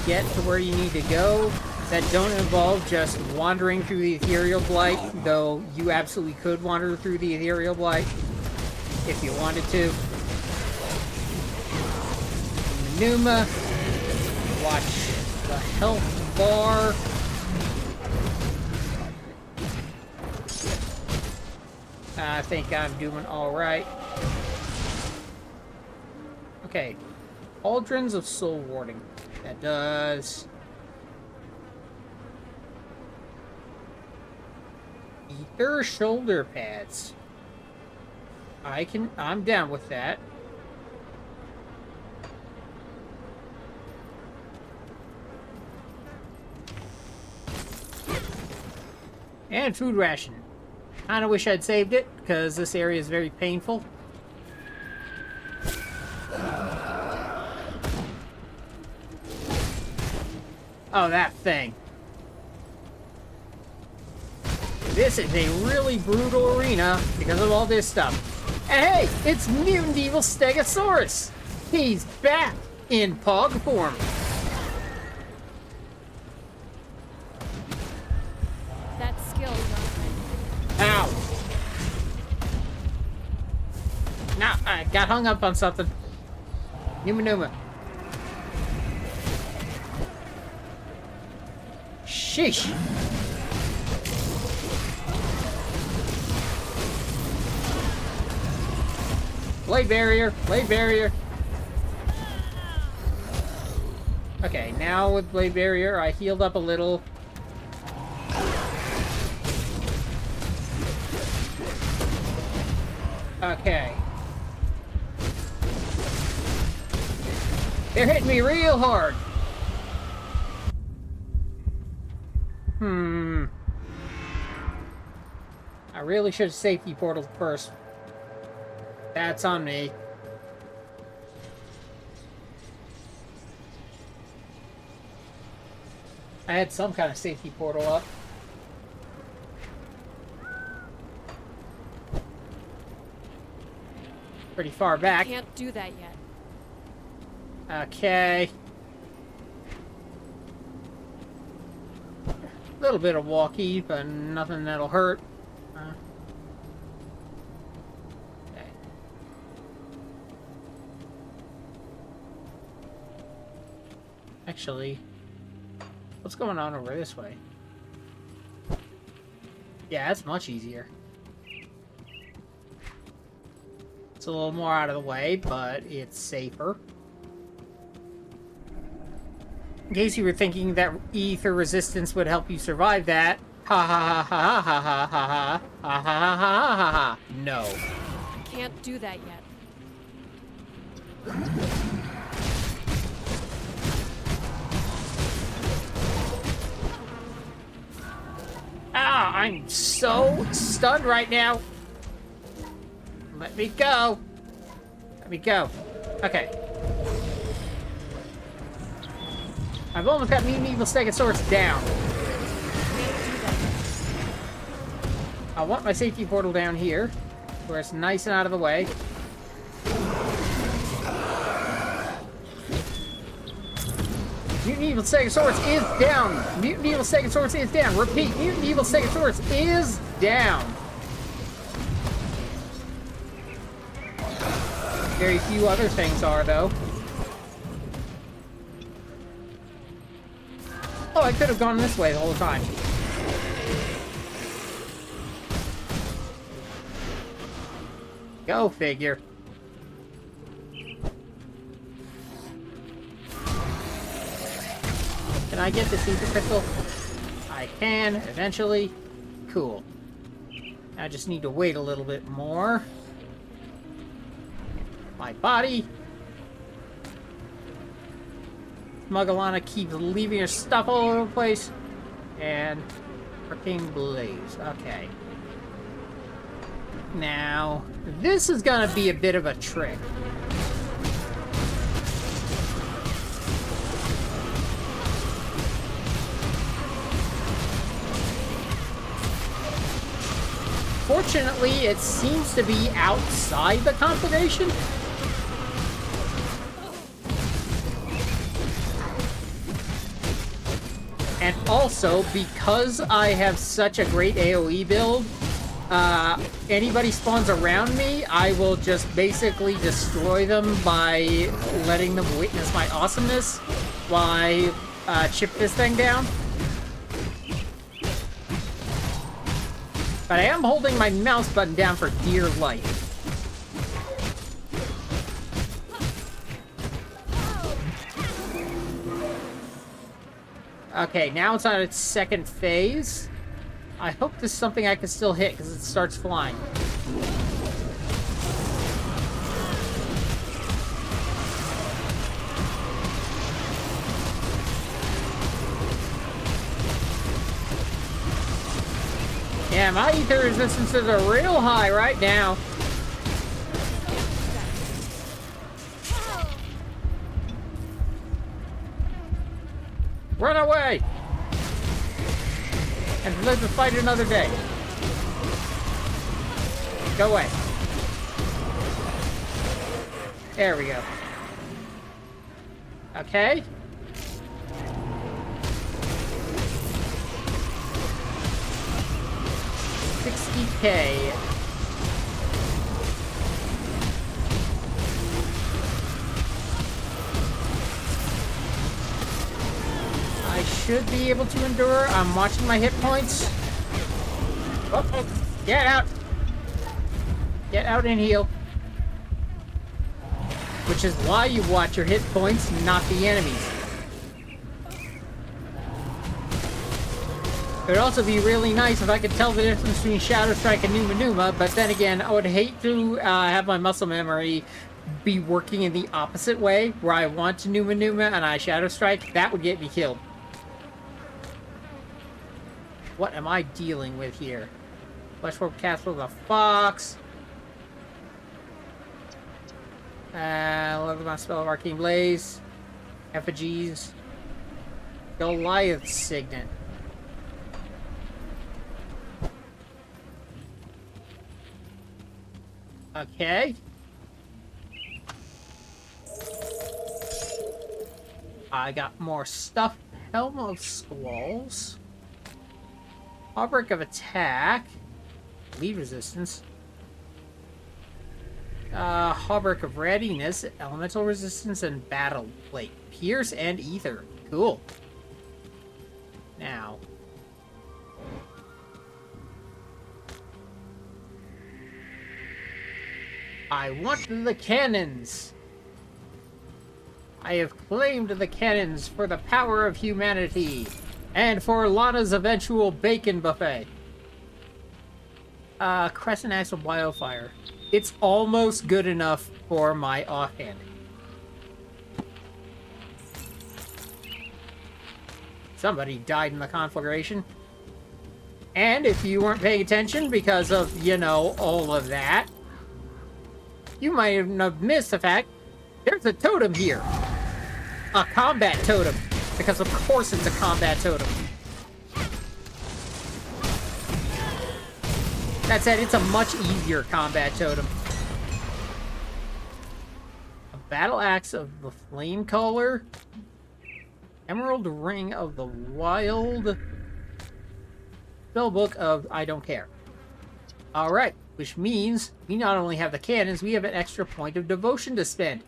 get to where you need to go that don't involve just wandering through the Ethereal Blight, though you absolutely could wander through the Ethereal Blight if you wanted to. Numa. Watch the health bar. I think I'm doing alright. Okay. Cauldrons of Soul Warding. That does... Ether shoulder pads. I'm down with that. And food ration. Kinda wish I'd saved it, because this area is very painful. Oh, that thing. This is a really brutal arena because of all this stuff. And hey, it's Mutant Evil Stegosaurus! He's back in Pog form. That skill's not ready. Ow! Now, I got hung up on something. Numa. Sheesh. Blade barrier. Okay, now with blade barrier, I healed up a little. Okay. They're hitting me real hard. I really should have safety portaled first. That's on me. I had some kind of safety portal up. Pretty far back. Can't do that yet. Okay. A little bit of walkie, but nothing that'll hurt. Okay. Actually, what's going on over this way? Yeah, that's much easier. It's a little more out of the way, but it's safer. In case you were thinking that ether resistance would help you survive that, ha ha ha ha ha ha ha ha ha ha ha ha ha. No. I can't do that yet. Ah, I'm so stunned right now. Let me go. Let me go. Okay. I've almost got Mutant Evil Second Swords down. I want my safety portal down here, where it's nice and out of the way. Mutant Evil Second Swords is down. Mutant Evil Second Swords is down. Repeat, Mutant Evil Second Swords is down. Very few other things are, though. Oh, I could have gone this way the whole time. Go figure. Can I get this ether crystal? I can, eventually. Cool. I just need to wait a little bit more. My body. Lana keeps leaving her stuff all over the place. And freaking blaze. Okay. Now, this is gonna be a bit of a trick. Fortunately, it seems to be outside the conflagration. And also, because I have such a great AoE build, anybody spawns around me, I will just basically destroy them by letting them witness my awesomeness while I chip this thing down. But I am holding my mouse button down for dear life. Okay, now it's on its second phase. I hope this is something I can still hit, because it starts flying. Yeah, my ether resistances are real high right now. Run away! And live to fight another day. Go away. There we go. Okay. $60K. I should be able to endure. I'm watching my hit points. Oh, oh. Get out! Get out and heal. Which is why you watch your hit points, not the enemies. It would also be really nice if I could tell the difference between Shadow Strike and Numa Numa, but then again, I would hate to have my muscle memory be working in the opposite way, where I want to Numa Numa and I Shadow Strike. That would get me killed. What am I dealing with here? Fleshwarp Castle, the Fox. Love my spell of Arcane Blaze. Effigies. Goliath Signet. Okay. I got more stuff. Helm of Squalls. Hauberk of Attack. Lead Resistance. Hauberk of Readiness. Elemental Resistance and Battle Plate. Pierce and Ether. Cool. Now. I want the cannons. I have claimed the cannons for the power of humanity and for Lana's eventual bacon buffet. Crescent Axe of Wildfire. It's almost good enough for my offhand. Somebody died in the conflagration. And if you weren't paying attention because of, you know, all of that, you might have missed the fact there's a totem here. A combat totem. Because of course it's a combat totem. That said, it's a much easier combat totem. A battle axe of the flame color. Emerald ring of the wild. Spellbook of I don't care. Alright, which means we not only have the cannons, we have an extra point of devotion to spend.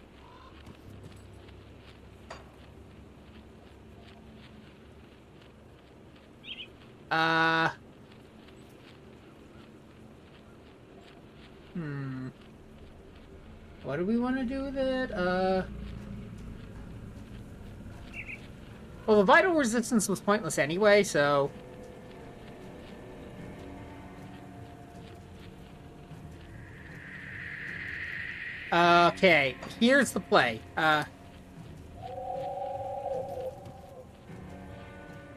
What do we want to do with it? Well, the vital resistance was pointless anyway, so... Okay, here's the play.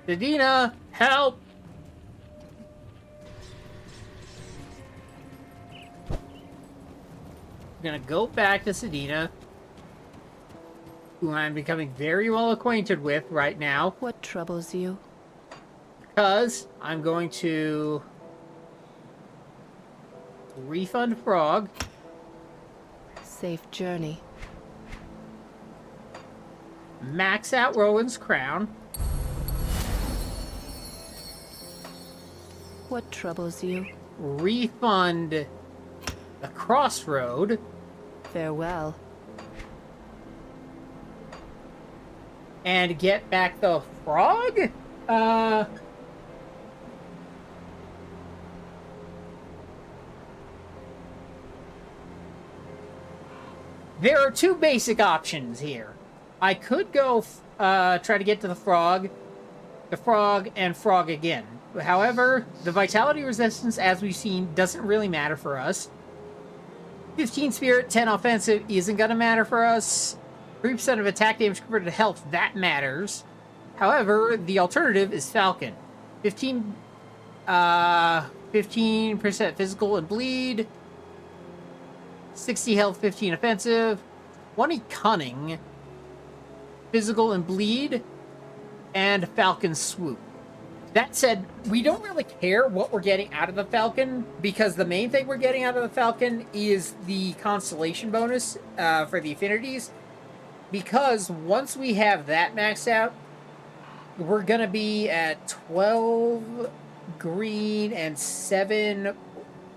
Sedina, help! I'm gonna go back to Sedina, who I'm becoming very well acquainted with right now. What troubles you? Because I'm going to refund Frog. Safe journey. Max out Rowan's crown. What troubles you? Refund the crossroad. Farewell. And get back the frog? There are two basic options here. I could go try to get to the frog and frog again. However, the vitality resistance, as we've seen, doesn't really matter for us. 15 spirit, 10 offensive isn't going to matter for us. 3% of attack damage converted to health, that matters. However, the alternative is Falcon. 15% physical and bleed. 60 health, 15 offensive. 20 cunning. Physical and bleed. And Falcon swoop. That said, we don't really care what we're getting out of the Falcon, because the main thing we're getting out of the Falcon is the constellation bonus for the affinities. Because once we have that maxed out, we're going to be at 12 green and 7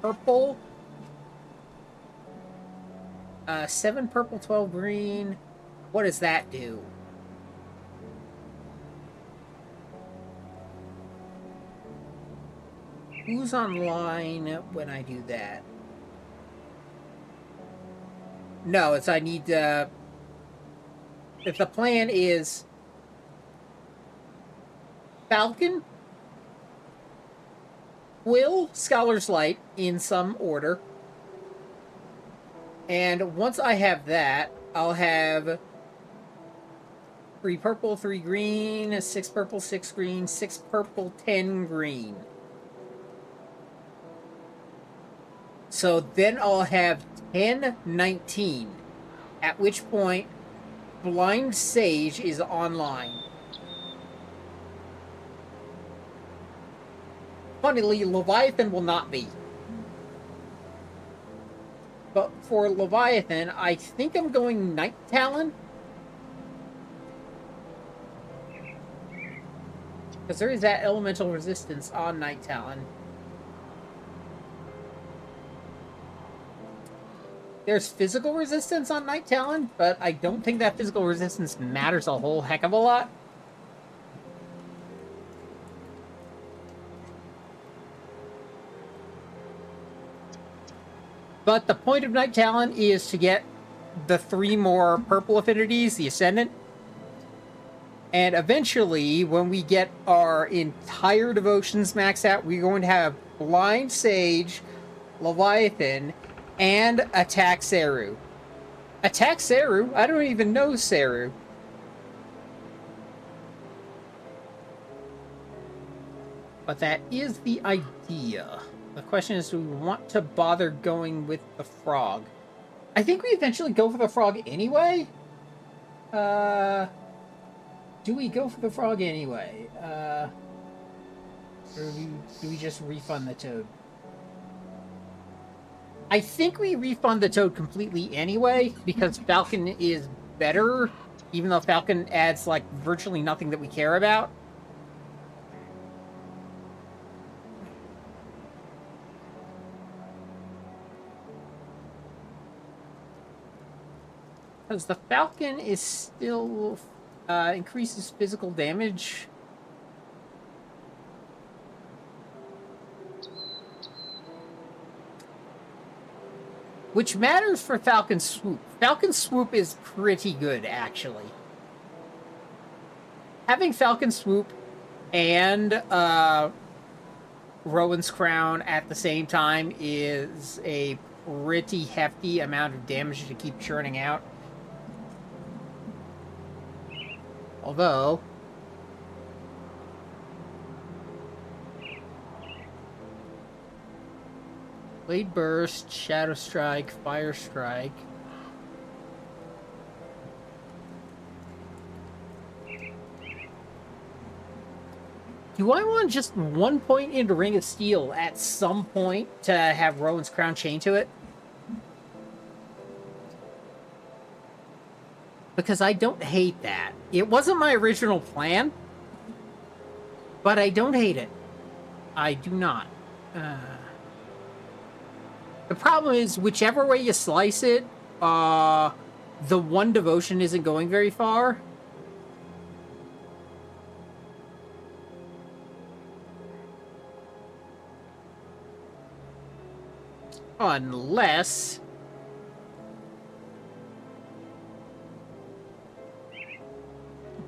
purple. 7 purple, 12 green. What does that do? Who's online when I do that? No, it's I need to... If the plan is Falcon, Quill, Scholar's Light in some order. And once I have that, I'll have 3 purple, 3 green, 6 purple, 6 green, 6 purple, 10 green. So then I'll have 10, 19. At which point, Blind Sage is online. Funnily, Leviathan will not be. But for Leviathan, I think I'm going Night Talon. Because there is that elemental resistance on Night Talon. There's physical resistance on Night Talon, but I don't think that physical resistance matters a whole heck of a lot. But the point of Night Talon is to get the 3 more purple affinities, the Ascendant. And eventually, when we get our entire devotions maxed out, we're going to have Blind Sage, Leviathan, and Attack Seru. Attack Seru? I don't even know Seru. But that is the idea. The question is, do we want to bother going with the frog? I think we eventually go for the frog anyway. Do we go for the frog anyway? Or do we just refund the toad? I think we refund the toad completely anyway, because Falcon is better, even though Falcon adds, like, virtually nothing that we care about. Because the Falcon is still increases physical damage. Which matters for Falcon Swoop. Falcon Swoop is pretty good, actually. Having Falcon Swoop and Rowan's Crown at the same time is a pretty hefty amount of damage to keep churning out. Although, Blade Burst, Shadow Strike, Fire Strike. Do I want just 1 point into Ring of Steel at some point to have Rowan's Crown chained to it? Because I don't hate that. It wasn't my original plan, but I don't hate it. I do not. The problem is, whichever way you slice it, the one devotion isn't going very far. Unless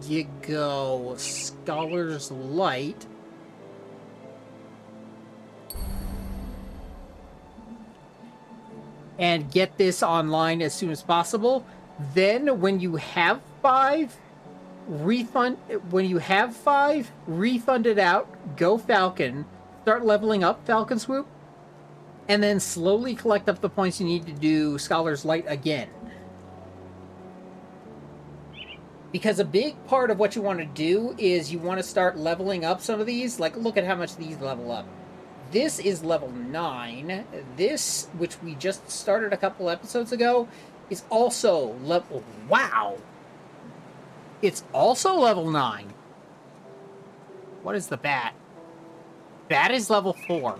you go Scholar's Light. And get this online as soon as possible. Then, when you have 5, refund. When you have 5, refund it out. Go Falcon. Start leveling up Falcon Swoop. And then slowly collect up the points you need to do Scholar's Light again. Because a big part of what you want to do is you want to start leveling up some of these. Like, look at how much these level up. This is level 9. This, which we just started a couple episodes ago, is also level... Wow! It's also level 9. What is the bat? Bat is level 4.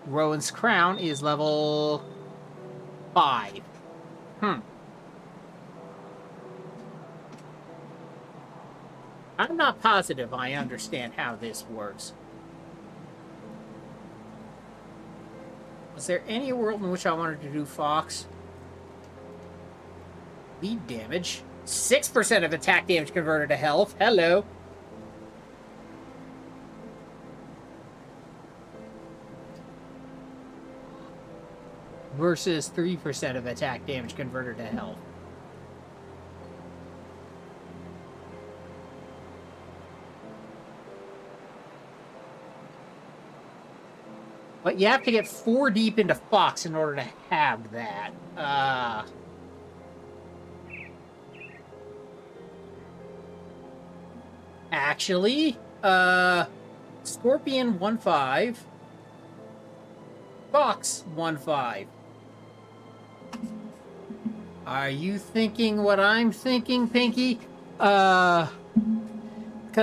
Rowan's Crown is level 5. I'm not positive I understand how this works. Was there any world in which I wanted to do Fox? Lead damage. 6% of attack damage converted to health. Hello. Versus 3% of attack damage converted to health. But you have to get 4 deep into Fox in order to have that. Actually, Scorpion 1-5. Fox 1-5. Are you thinking what I'm thinking, Pinky? Because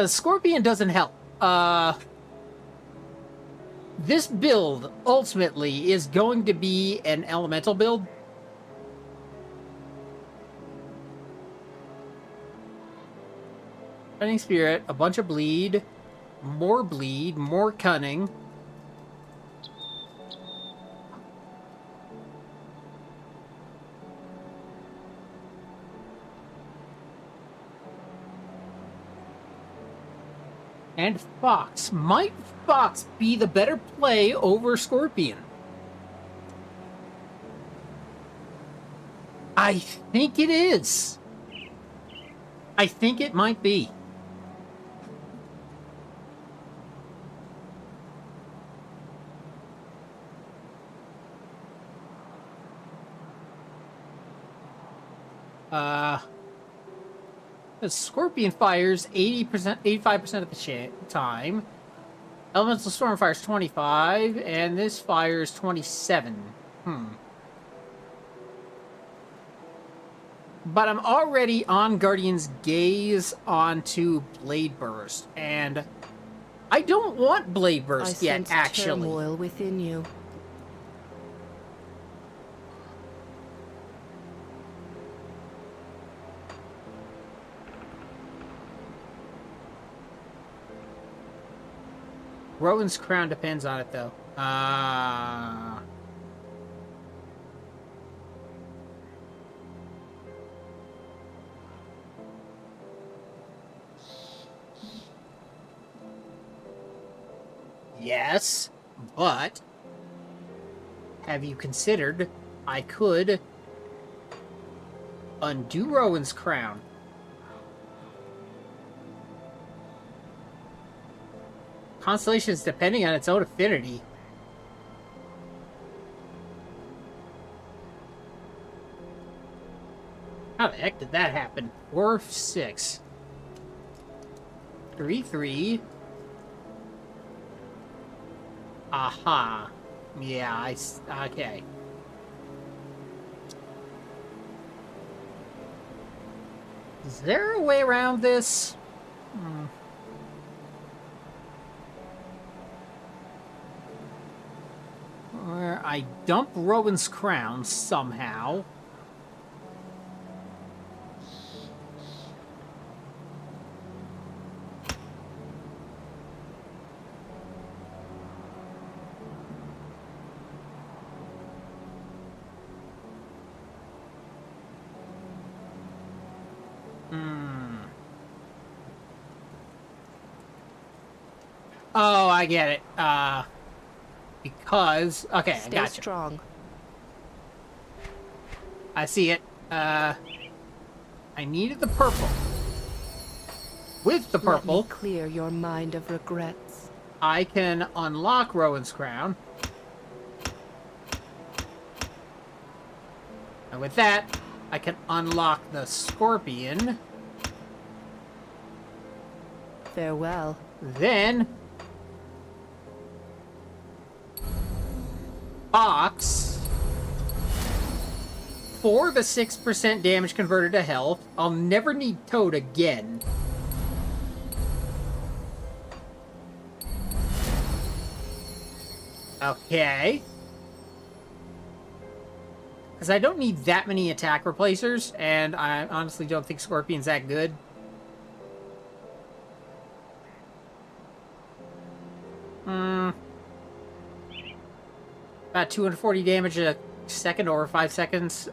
Scorpion doesn't help. This build, ultimately, is going to be an elemental build. Cunning Spirit, a bunch of bleed, more cunning. And Fox. Might Fox be the better play over Scorpion? I think it is. I think it might be. The Scorpion fires 80%, 85% of the time. Elemental Storm fires 25, and this fires 27. But I'm already on Guardian's Gaze onto Blade Burst, and I don't want Blade Burst yet, sense actually. turmoil within you. Rowan's Crown depends on it, though. Yes, but have you considered I could undo Rowan's Crown? Constellation is depending on its own affinity. How the heck did that happen? 4, 6. 3, 3. Aha. Yeah, okay. Is there a way around this? Where I dump Rowan's Crown somehow. Oh, I get it. Because... Okay, Stay I gotcha. strong. I see it. I needed the purple. With the purple, Let me clear your mind of regrets. I can unlock Rowan's Crown. And with that, I can unlock the Scorpion. Farewell. Then... Fox. For the 6% damage converted to health. I'll never need Toad again. Okay. Because I don't need that many attack replacers, and I honestly don't think Scorpion's that good. About 240 damage a second over 5 seconds.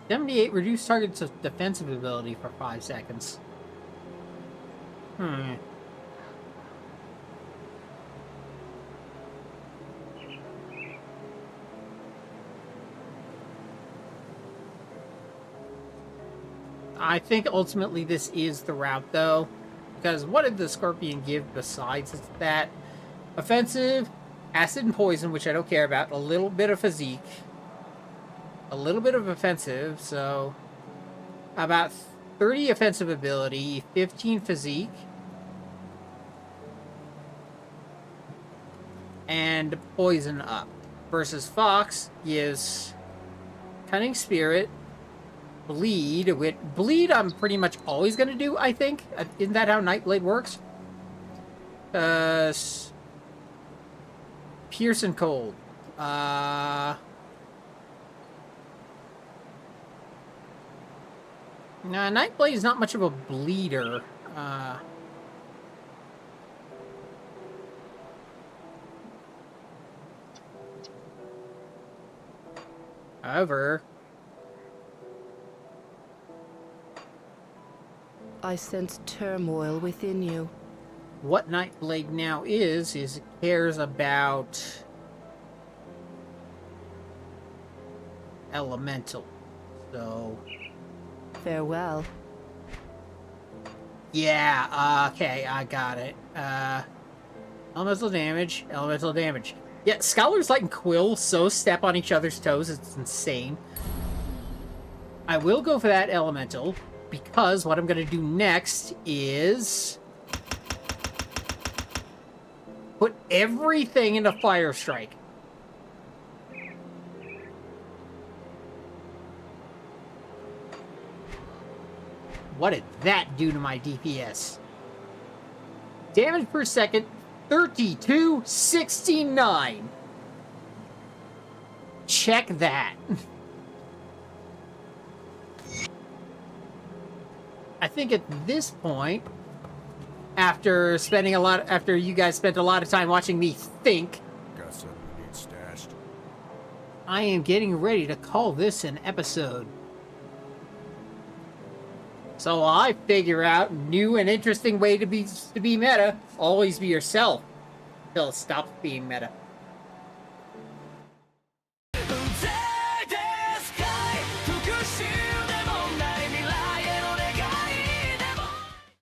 78 reduced target's defensive ability for 5 seconds. I think ultimately this is the route, though. Because what did the Scorpion give besides that? Offensive, acid and poison, which I don't care about. A little bit of physique. A little bit of offensive, so... About 30 offensive ability, 15 physique. And poison up. Versus Fox gives Cunning Spirit, Bleed. Bleed I'm pretty much always going to do, I think. Isn't that how Nightblade works? Pierce and Cold. Nah, Nightblade is not much of a bleeder. However, I sense turmoil within you. What Nightblade now is it cares about elemental. So Farewell. yeah, okay, I got it. Elemental damage, elemental damage. Yeah, Scholars Light and Quill so step on each other's toes, it's insane. I will go for that elemental, because what I'm going to do next is put everything into Fire Strike. What did that do to my DPS? Damage per second, 3269. Check that. I think at this point, after you guys spent a lot of time watching me think, Got something you need stashed. I am getting ready to call this an episode. So I figure out new and interesting way to be meta. Always be yourself. Till it stops being meta.